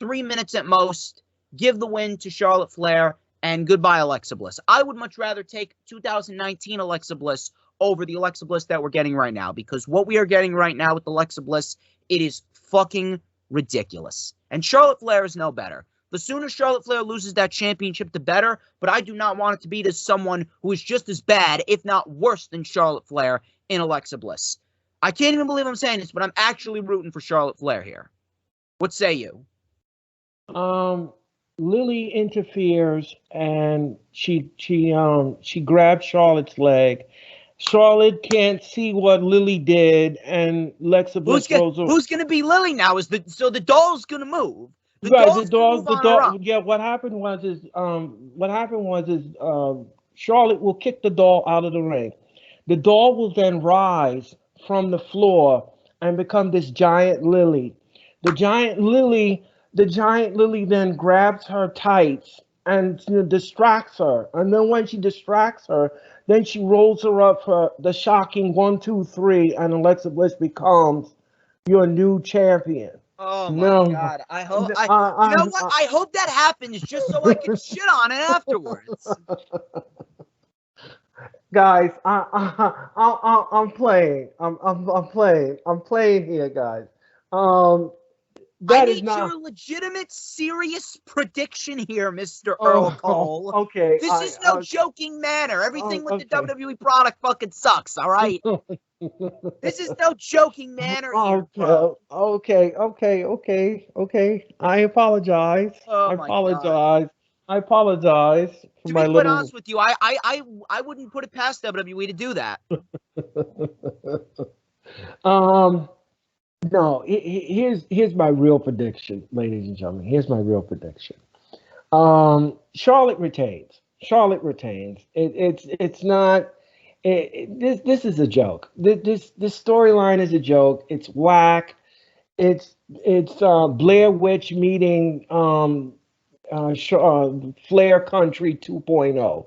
3 minutes at most. Give the win to Charlotte Flair. And goodbye, Alexa Bliss. I would much rather take 2019 Alexa Bliss over the Alexa Bliss that we're getting right now. Because what we are getting right now with Alexa Bliss, it is fucking ridiculous. And Charlotte Flair is no better. The sooner Charlotte Flair loses that championship, the better. But I do not want it to be to someone who is just as bad, if not worse, than Charlotte Flair in Alexa Bliss. I can't even believe I'm saying this, but I'm actually rooting for Charlotte Flair here. What say you? Lily interferes and she grabs Charlotte's leg. Charlotte can't see what Lily did, and Alexa Bliss throws her. Who's gonna be Lily now? So the doll's gonna move. The doll. Yeah, what happened was Charlotte will kick the doll out of the ring. The doll will then rise from the floor and become this giant Lily. The giant Lily then grabs her tights and distracts her. And then when she distracts her, then she rolls her up for the shocking 1, 2, 3, and Alexa Bliss becomes your new champion. Oh my God! I hope I hope that happens just so I can shit on it afterwards. Guys, I'm playing. I'm playing here, guys. I need your legitimate, serious prediction here, Mr. Earl Cole. Okay. This is no joking matter. Everything with the WWE product fucking sucks, all right? This is no joking manner here, bro. Okay. I apologize. I apologize for my little. To be quite honest with you, I wouldn't put it past WWE to do that. No, here's my real prediction, ladies and gentlemen. Here's my real prediction. Charlotte retains. It's not. This is a joke. This storyline is a joke. It's whack. It's Blair Witch meeting Flair Country 2.0.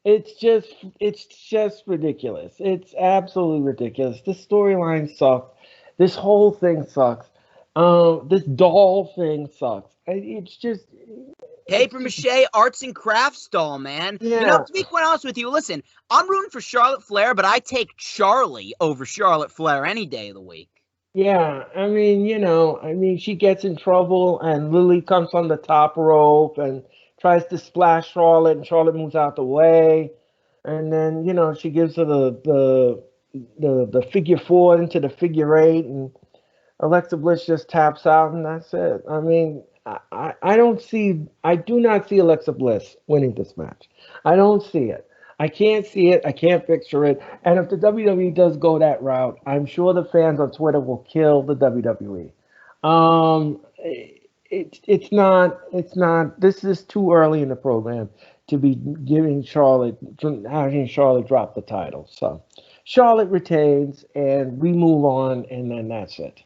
It's just ridiculous. It's absolutely ridiculous. This storyline sucks. This whole thing sucks. This doll thing sucks. It's just papier-mâché arts and crafts doll, man. Yeah. To be quite honest with you, listen, I'm rooting for Charlotte Flair, but I take Charlie over Charlotte Flair any day of the week. Yeah, I mean, she gets in trouble, and Lily comes on the top rope and tries to splash Charlotte, and Charlotte moves out the way, and then she gives her the figure 4 into the figure 8, and Alexa Bliss just taps out, and that's it. I mean, I do not see Alexa Bliss winning this match. I don't see it. I can't see it. I can't picture it. And if the WWE does go that route, I'm sure the fans on Twitter will kill the WWE. It's not. It's not. This is too early in the program to be having Charlotte drop the title. So Charlotte retains, and we move on, and then that's it.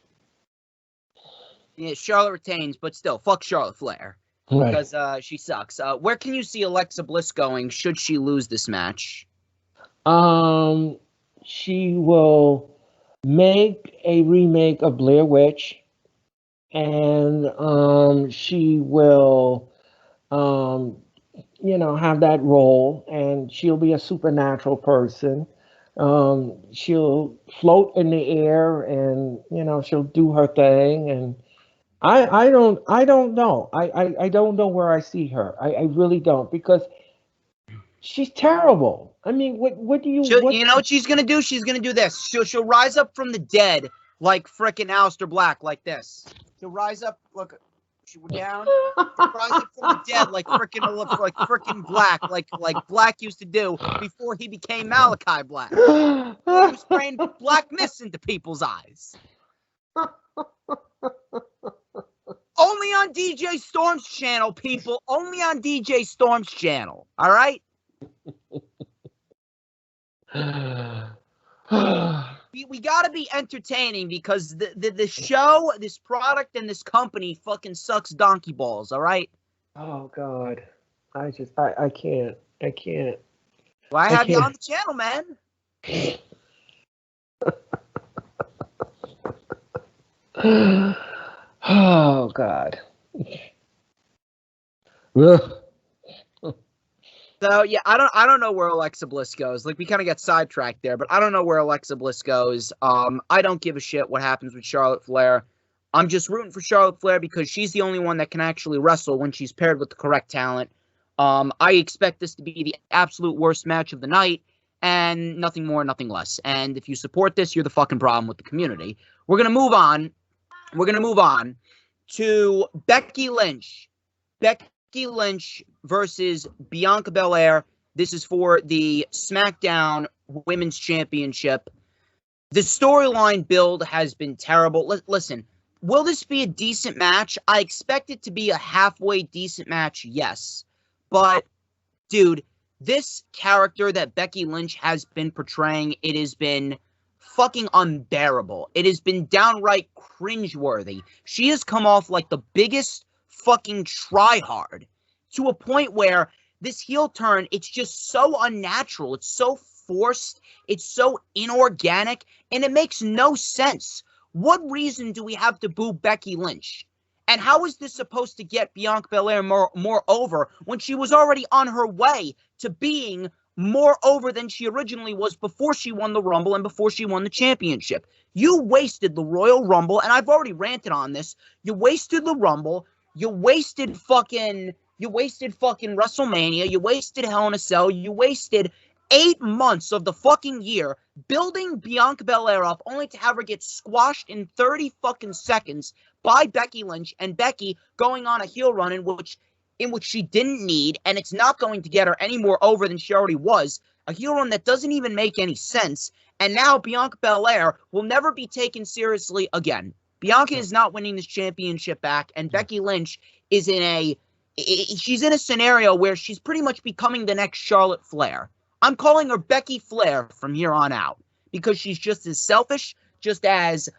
Yeah, Charlotte retains, but still, fuck Charlotte Flair. Right. Because she sucks. Where can you see Alexa Bliss going should she lose this match? She will make a remake of Blair Witch, and she will, have that role, and she'll be a supernatural person. She'll float in the air, and she'll do her thing, and I don't know. I don't know where I see her. I really don't, because she's terrible. I mean, what do you? You know what she's gonna do? She's gonna do this. She'll rise up from the dead like frickin' Aleister Black, like this. She'll rise up. Look, she went down. She'll rise up from the dead like frickin' Black, like Black used to do before he became Malachi Black. He was spraying black mist into people's eyes. Only on DJ Storm's channel, people. Only on DJ Storm's channel. All right? We got to be entertaining, because the show, this product, and this company fucking sucks donkey balls. All right? Oh, God. I can't. I can't. Well, I have you on the channel, man. Oh, God. So yeah, I don't know where Alexa Bliss goes. Like, we kind of got sidetracked there, but I don't know where Alexa Bliss goes. I don't give a shit what happens with Charlotte Flair. I'm just rooting for Charlotte Flair because she's the only one that can actually wrestle when she's paired with the correct talent. I expect this to be the absolute worst match of the night, and nothing more, nothing less. And if you support this, you're the fucking problem with the community. We're gonna move on. We're gonna move on to Becky Lynch. Becky Lynch versus Bianca Belair. This is for the SmackDown Women's Championship. The storyline build has been terrible. Listen, will this be a decent match? I expect it to be a halfway decent match, yes. But, dude, this character that Becky Lynch has been portraying, it has been fucking unbearable. It has been downright cringeworthy. She has come off like the biggest fucking tryhard, to a point where this heel turn, it's just so unnatural. It's so forced. It's so inorganic, and it makes no sense. What reason do we have to boo Becky Lynch? And how is this supposed to get Bianca Belair more over when she was already on her way to being more over than she originally was before she won the Rumble and before she won the championship? You wasted the Royal Rumble, and I've already ranted on this. You wasted the Rumble. You wasted fucking WrestleMania. You wasted Hell in a Cell. You wasted 8 months of the fucking year building Bianca Belair up, only to have her get squashed in 30 fucking seconds by Becky Lynch, and Becky going on a heel run in which she didn't need, and it's not going to get her any more over than she already was. A heel run that doesn't even make any sense. And now Bianca Belair will never be taken seriously again. Bianca is not winning this championship back, and Becky Lynch is she's in a scenario where she's pretty much becoming the next Charlotte Flair. I'm calling her Becky Flair from here on out, because she's just as selfish, just as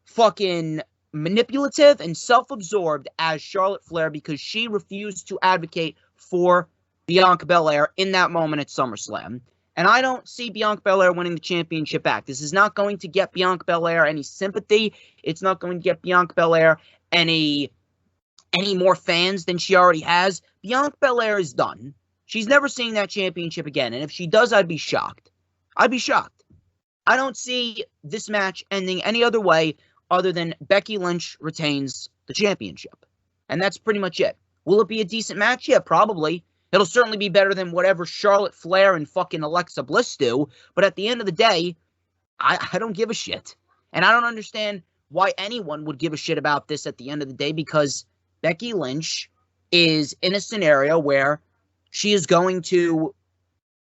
fucking manipulative and self-absorbed as Charlotte Flair, because she refused to advocate for Bianca Belair in that moment at SummerSlam. And I don't see Bianca Belair winning the championship back. This is not going to get Bianca Belair any sympathy. It's not going to get Bianca Belair any more fans than she already has. Bianca Belair is done. She's never seeing that championship again. And if she does, I'd be shocked. I'd be shocked. I don't see this match ending any other way other than Becky Lynch retains the championship. And that's pretty much it. Will it be a decent match? Yeah, probably. It'll certainly be better than whatever Charlotte Flair and fucking Alexa Bliss do. But at the end of the day, I don't give a shit. And I don't understand why anyone would give a shit about this at the end of the day, because Becky Lynch is in a scenario where she is going to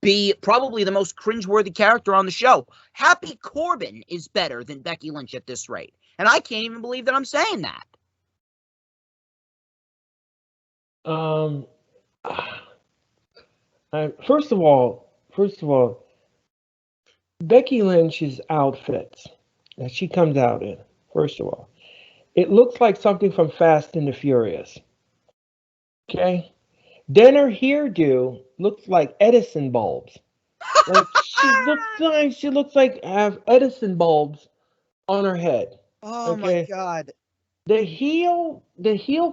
be probably the most cringeworthy character on the show. Happy Corbin is better than Becky Lynch at this rate. And I can't even believe that I'm saying that. First of all, Becky Lynch's outfits that she comes out in, first of all, it looks like something from Fast and the Furious. Okay? Then her hairdo looks like Edison bulbs. Like she looks like have Edison bulbs on her head. Oh okay? my God. The heel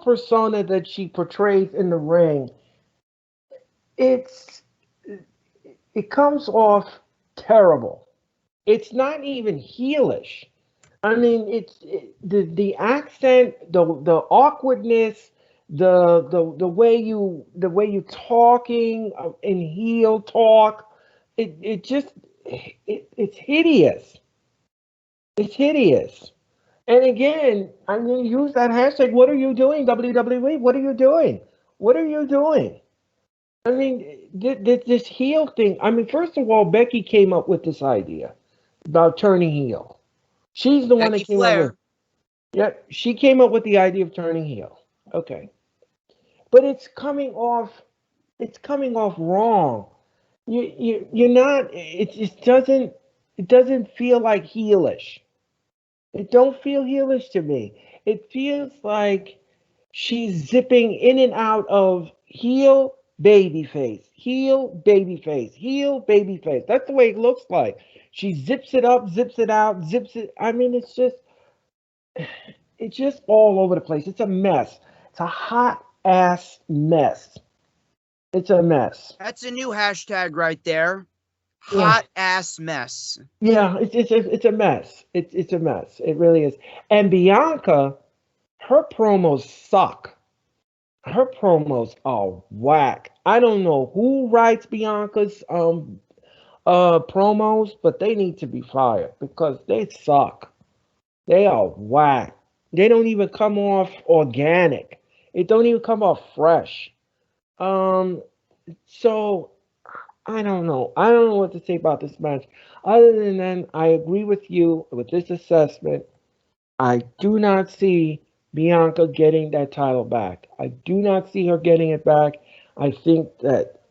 persona that she portrays in the ring, it comes off terrible. It's not even heelish. I mean, the accent, the awkwardness, the way you talking in heel talk, it's hideous. It's hideous. And again, I'm going to use that hashtag. What are you doing, WWE? What are you doing? What are you doing? I mean, this heel thing. I mean, first of all, Becky came up with this idea about turning heel. She's the one that came up with. Yeah, she came up with the idea of turning heel. Okay, but it's coming off wrong. You're not. It doesn't feel like heelish. It don't feel heelish to me. It feels like she's zipping in and out of heel, babyface, heel, babyface, heel, babyface. That's the way it looks like. She zips it up, zips it out, zips it. I mean, it's just all over the place. It's a mess. It's a hot ass mess. It's a mess. That's a new hashtag right there. Hot ass mess. Yeah, it's a mess. It's a mess. It really is. And Bianca, her promos suck. Her promos are whack. I don't know who writes Bianca's promos, but they need to be fired because they suck. They are whack. They don't even come off organic. It don't even come off fresh. So I don't know. I don't know what to say about this match. Other than that, I agree with you with this assessment. I do not see Bianca getting that title back. I do not see her getting it back. I think that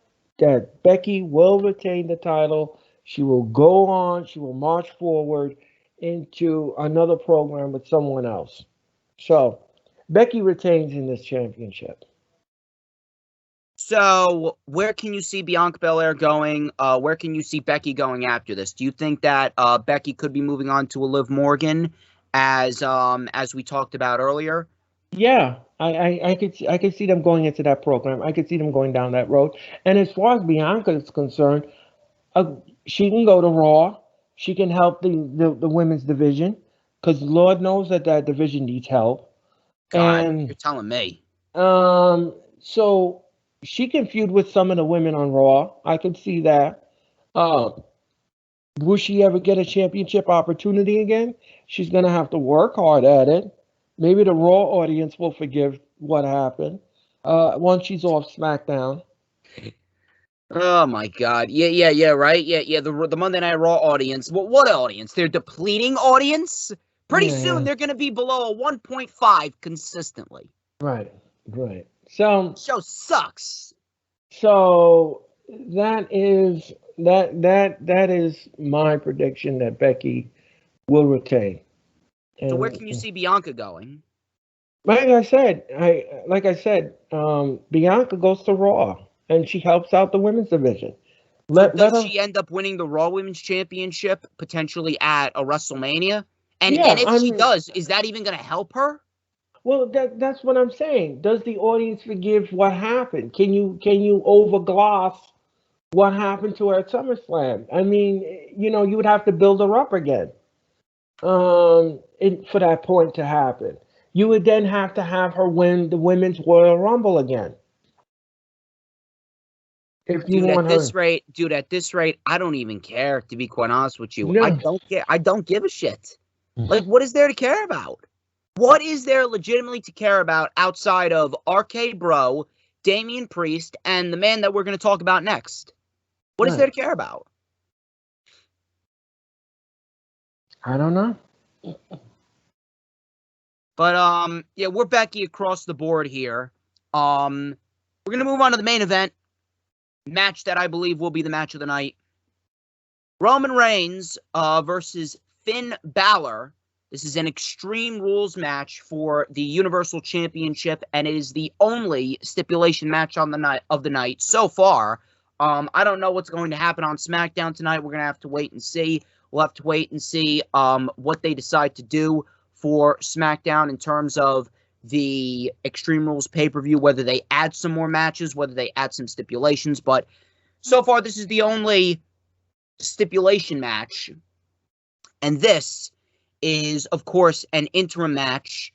Becky will retain the title. She will go on. She will march forward into another program with someone else. So Becky retains in this championship. So where can you see Bianca Belair going? Where can you see Becky going after this? Do you think that Becky could be moving on to a Liv Morgan, as we talked about earlier? Yeah, I could see them going into that program. I could see them going down that road. And as far as Bianca is concerned, she can go to Raw. She can help the women's division because Lord knows that division needs help. God, and you're telling me. So she can feud with some of the women on Raw. I could see that. Will she ever get a championship opportunity again? She's going to have to work hard at it. Maybe the Raw audience will forgive what happened once she's off SmackDown. Oh my God! Yeah, right. Yeah. The Monday Night Raw audience. What audience? They're depleting audience. Pretty soon they're going to be below a 1.5 consistently. Right. So show sucks. So that is my prediction that Becky will retain. And so where can you see Bianca going? Like I said, Bianca goes to Raw and she helps out the women's division. Does she end up winning the Raw Women's Championship potentially at a WrestleMania? And if she does, is that even going to help her? Well, that's what I'm saying. Does the audience forgive what happened? Can you overgloss what happened to her at SummerSlam? I mean, you would have to build her up again for that point to happen. You would then have to have her win the Women's Royal Rumble again. If you want her. Dude, at this rate, I don't even care, to be quite honest with you. No. I don't care. I don't give a shit. Like, what is there to care about? What is there legitimately to care about outside of RK Bro Damien Priest, and the man that we're going to talk about next. What is there to care about? I don't know. But, yeah, we're Becky across the board here. We're going to move on to the main event. Match that I believe will be the match of the night. Roman Reigns versus Finn Balor. This is an Extreme Rules match for the Universal Championship, and it is the only stipulation match on the night so far. I don't know what's going to happen on SmackDown tonight. We're going to have to wait and see. We'll have to wait and see what they decide to do for SmackDown in terms of the Extreme Rules pay-per-view, whether they add some more matches, whether they add some stipulations. But so far, this is the only stipulation match. And this is, of course, an interim match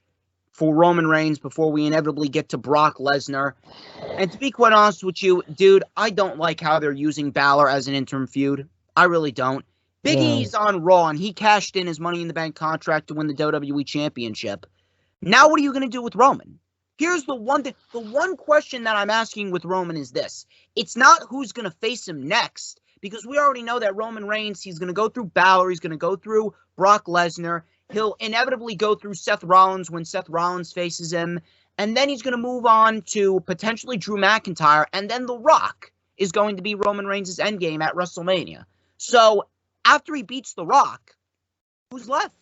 for Roman Reigns before we inevitably get to Brock Lesnar. And to be quite honest with you, dude, I don't like how they're using Balor as an interim feud. I really don't. Big E's on Raw, and he cashed in his Money in the Bank contract to win the WWE Championship. Now what are you going to do with Roman? Here's the one thing. The one question that I'm asking with Roman is this. It's not who's going to face him next, because we already know that Roman Reigns, he's going to go through Balor, he's going to go through Brock Lesnar, he'll inevitably go through Seth Rollins when Seth Rollins faces him, and then he's going to move on to potentially Drew McIntyre, and then The Rock is going to be Roman Reigns' endgame at WrestleMania. So, after he beats The Rock, who's left?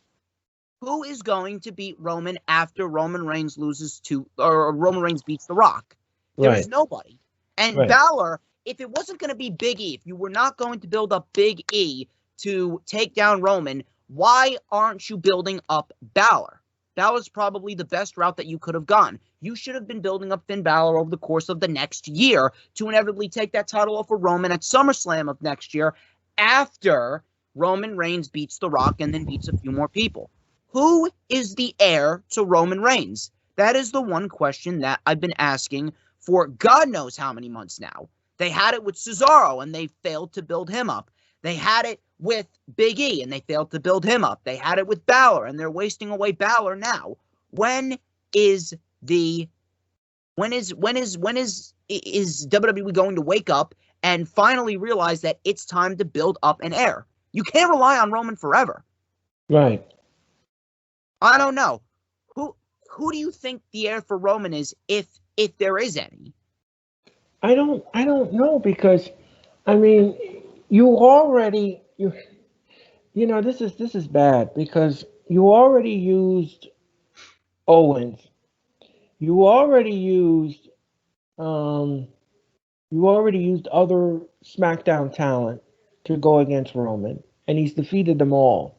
Who is going to beat Roman after Roman Reigns Roman Reigns beats The Rock? There's nobody. And Balor, if it wasn't going to be Big E, if you were not going to build up Big E to take down Roman, why aren't you building up Balor? Balor's probably the best route that you could have gone. You should have been building up Finn Balor over the course of the next year to inevitably take that title off of Roman at SummerSlam of next year after Roman Reigns beats The Rock and then beats a few more people. Who is the heir to Roman Reigns? That is the one question that I've been asking for God knows how many months now. They had it with Cesaro, and they failed to build him up. They had it with Big E, and they failed to build him up. They had it with Balor, and they're wasting away Balor now. When is WWE going to wake up and finally realize that it's time to build up an heir? You can't rely on Roman forever. Right. I don't know. Who do you think the heir for Roman is, if there is any? I don't know, because I mean, this is bad, because you already used Owens. You already used other SmackDown talent to go against Roman, and he's defeated them all.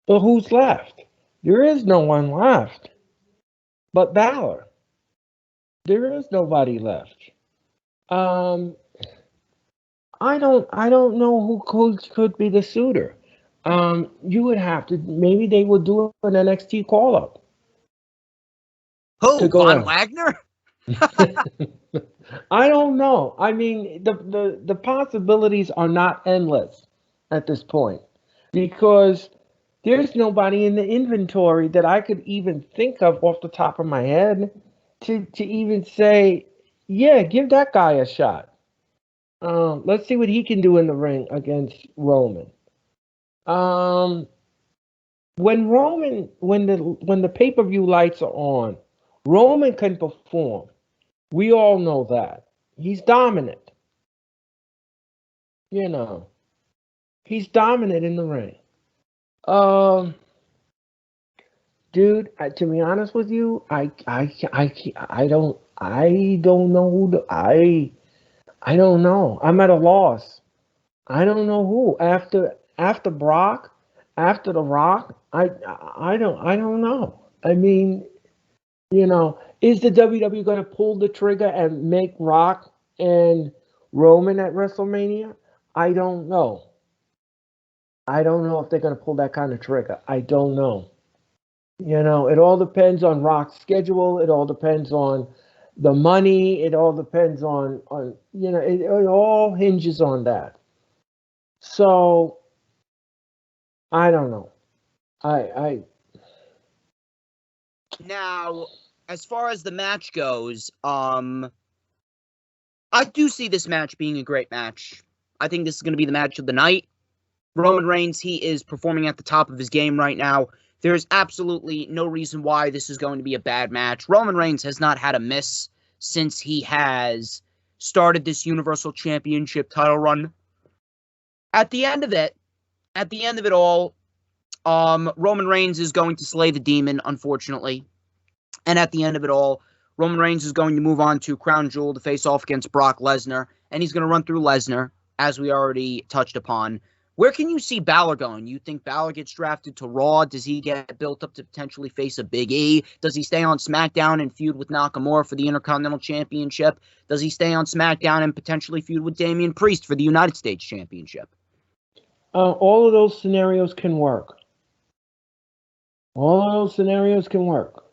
But who's left? There is no one left but Balor. There is nobody left. I don't know who could be the suitor. You would have to, maybe they would do an NXT call up. Who? Von Wagner? I don't know. I mean, the possibilities are not endless at this point, because there's nobody in the inventory that I could even think of off the top of my head to even say, yeah, give that guy a shot. Let's see what he can do in the ring against Roman. When the pay-per-view lights are on, Roman can perform. We all know that. He's dominant. He's dominant in the ring. Dude, to be honest with you, I don't know I don't know. I'm at a loss. I don't know who after Brock, after The Rock. I don't know. I mean, is the WWE going to pull the trigger and make Rock and Roman at WrestleMania? I don't know. I don't know if they're going to pull that kind of trigger. I don't know. It all depends on Rock's schedule. It all depends on the money. It all depends on it all hinges on that. So I don't know. Now, as far as the match goes, I do see this match being a great match. I think this is going to be the match of the night. Roman Reigns, he is performing at the top of his game right now. There's absolutely no reason why this is going to be a bad match. Roman Reigns has not had a miss since he has started this Universal Championship title run. At the end of it all, Roman Reigns is going to slay the demon, unfortunately. And at the end of it all, Roman Reigns is going to move on to Crown Jewel to face off against Brock Lesnar. And he's going to run through Lesnar, as we already touched upon. Where can you see Balor going? You think Balor gets drafted to Raw? Does he get built up to potentially face a Big E? Does he stay on SmackDown and feud with Nakamura for the Intercontinental Championship? Does he stay on SmackDown and potentially feud with Damien Priest for the United States Championship? All of those scenarios can work. All of those scenarios can work.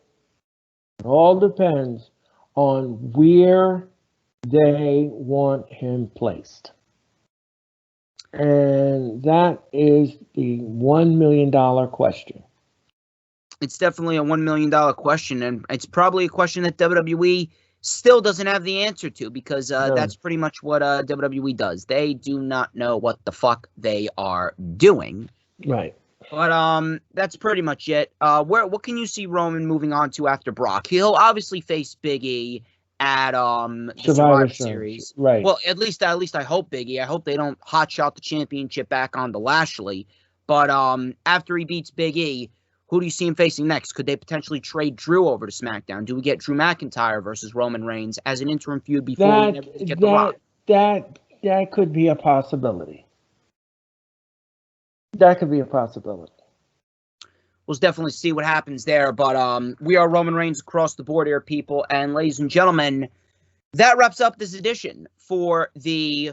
It all depends on where they want him placed. And that is the $1 million question. It's definitely a $1 million question, and it's probably a question that WWE still doesn't have the answer to, because that's pretty much what WWE does. They do not know what the fuck they are doing. Right. But that's pretty much it. What can you see Roman moving on to after Brock? He'll obviously face Big E at the Survivor Series. Right. Well, at least I hope Big E. I hope they don't hotshot the championship back on to Lashley. But after he beats Big E, who do you see him facing next? Could they potentially trade Drew over to SmackDown? Do we get Drew McIntyre versus Roman Reigns as an interim feud before we get The Rock? That could be a possibility. That could be a possibility. We'll definitely see what happens there. But we are Roman Reigns across the board here, people. And ladies and gentlemen, that wraps up this edition for the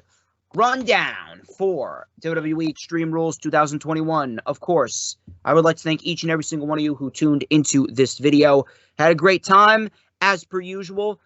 rundown for WWE Extreme Rules 2021. Of course, I would like to thank each and every single one of you who tuned into this video. Had a great time, as per usual.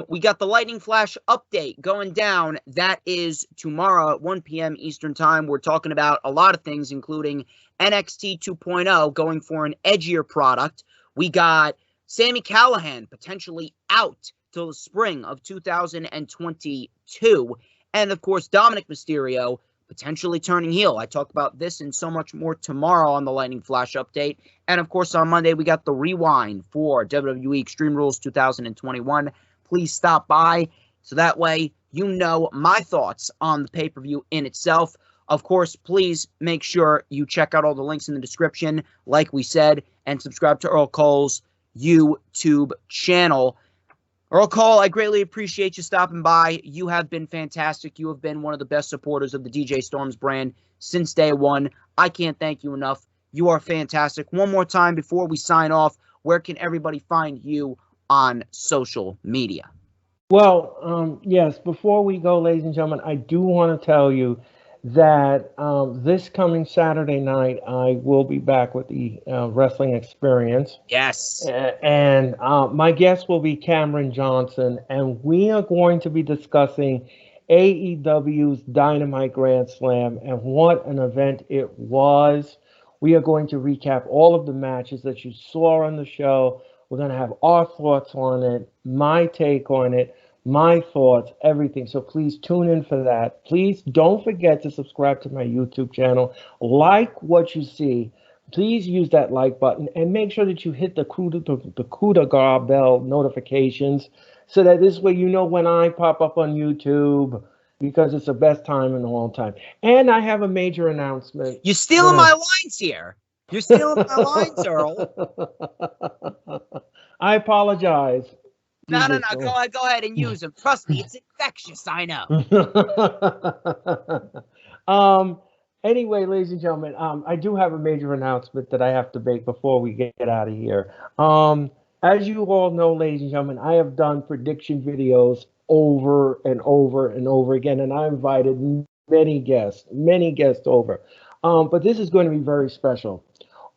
We got the Lightning Flash update going down. That is tomorrow at 1 p.m. Eastern Time. We're talking about a lot of things, including NXT 2.0 going for an edgier product. We got Sami Callihan potentially out till the spring of 2022. And, of course, Dominic Mysterio potentially turning heel. I talk about this and so much more tomorrow on the Lightning Flash update. And, of course, on Monday, we got the rewind for WWE Extreme Rules 2021. Please stop by so that way you know my thoughts on the pay-per-view in itself. Of course, please make sure you check out all the links in the description, like we said, and subscribe to Earl Cole's YouTube channel. Earl Cole, I greatly appreciate you stopping by. You have been fantastic. You have been one of the best supporters of the DJ Storms brand since day one. I can't thank you enough. You are fantastic. One more time before we sign off, where can everybody find you on social media? Well, yes, before we go, ladies and gentlemen, I do want to tell you that this coming Saturday night, I will be back with the Wrestling Experience. Yes. And my guest will be Cameron Johnson, and we are going to be discussing AEW's Dynamite Grand Slam and what an event it was. We are going to recap all of the matches that you saw on the show. We're going to have our thoughts on it, my take on it, my thoughts, everything. So please tune in for that. Please don't forget to subscribe to my YouTube channel. Like what you see. Please use that like button and make sure that you hit the coup de grace bell notifications so that this way you know when I pop up on YouTube, because it's the best time in a long time. And I have a major announcement. You're stealing my lines here. You're stealing my lines, Earl. I apologize. No. Go ahead and use them. Trust me, it's infectious. I know. Anyway, ladies and gentlemen, I do have a major announcement that I have to make before we get out of here. As you all know, ladies and gentlemen, I have done prediction videos over and over and over again, and I invited many guests over. But this is going to be very special.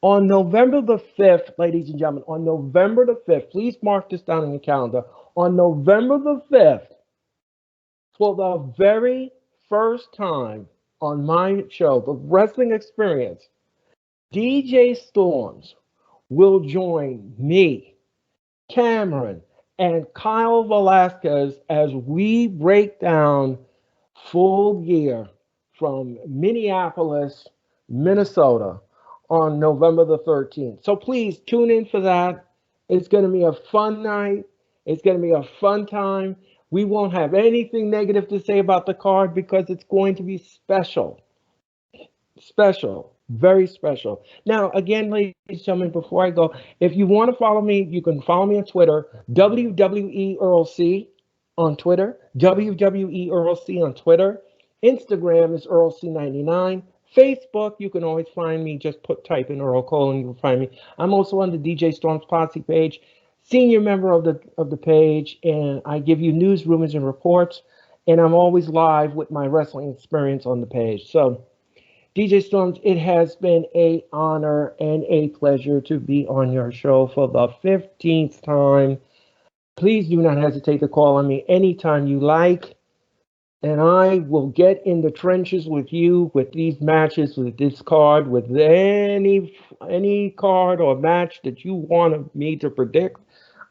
On November the 5th, ladies and gentlemen, on November the 5th, please mark this down in your calendar. On November the 5th, for the very first time on my show, The Wrestling Experience, DJ Storms will join me, Cameron, and Kyle Velasquez as we break down Full Gear from Minneapolis, Minnesota on November the 13th. So please tune in for that. It's going to be a fun night. It's going to be a fun time. We won't have anything negative to say about the card because it's going to be special. Special. Very special. Now, again, ladies and gentlemen, before I go, if you want to follow me, you can follow me on Twitter, WWE Earl C on Twitter, WWE Earl C on Twitter. Instagram is Earl C99. Facebook, you can always find me. Just type in Earl Cole and you'll find me. I'm also on the DJ Storms Posse page, senior member of the page, and I give you news, rumors, and reports. And I'm always live with my wrestling experience on the page. So, DJ Storms, it has been an honor and a pleasure to be on your show for the 15th time. Please do not hesitate to call on me anytime you like. And I will get in the trenches with you with these matches, with this card, with any card or match that you want me to predict.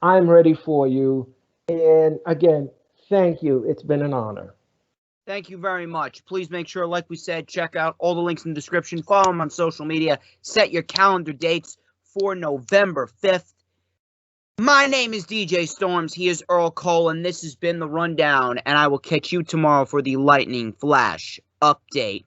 I'm ready for you. And again, thank you. It's been an honor. Thank you very much. Please make sure, like we said, check out all the links in the description. Follow them on social media. Set your calendar dates for November 5th. My name is DJ Storms. He is Earl Cole, and this has been The Rundown, and I will catch you tomorrow for the Lightning Flash update.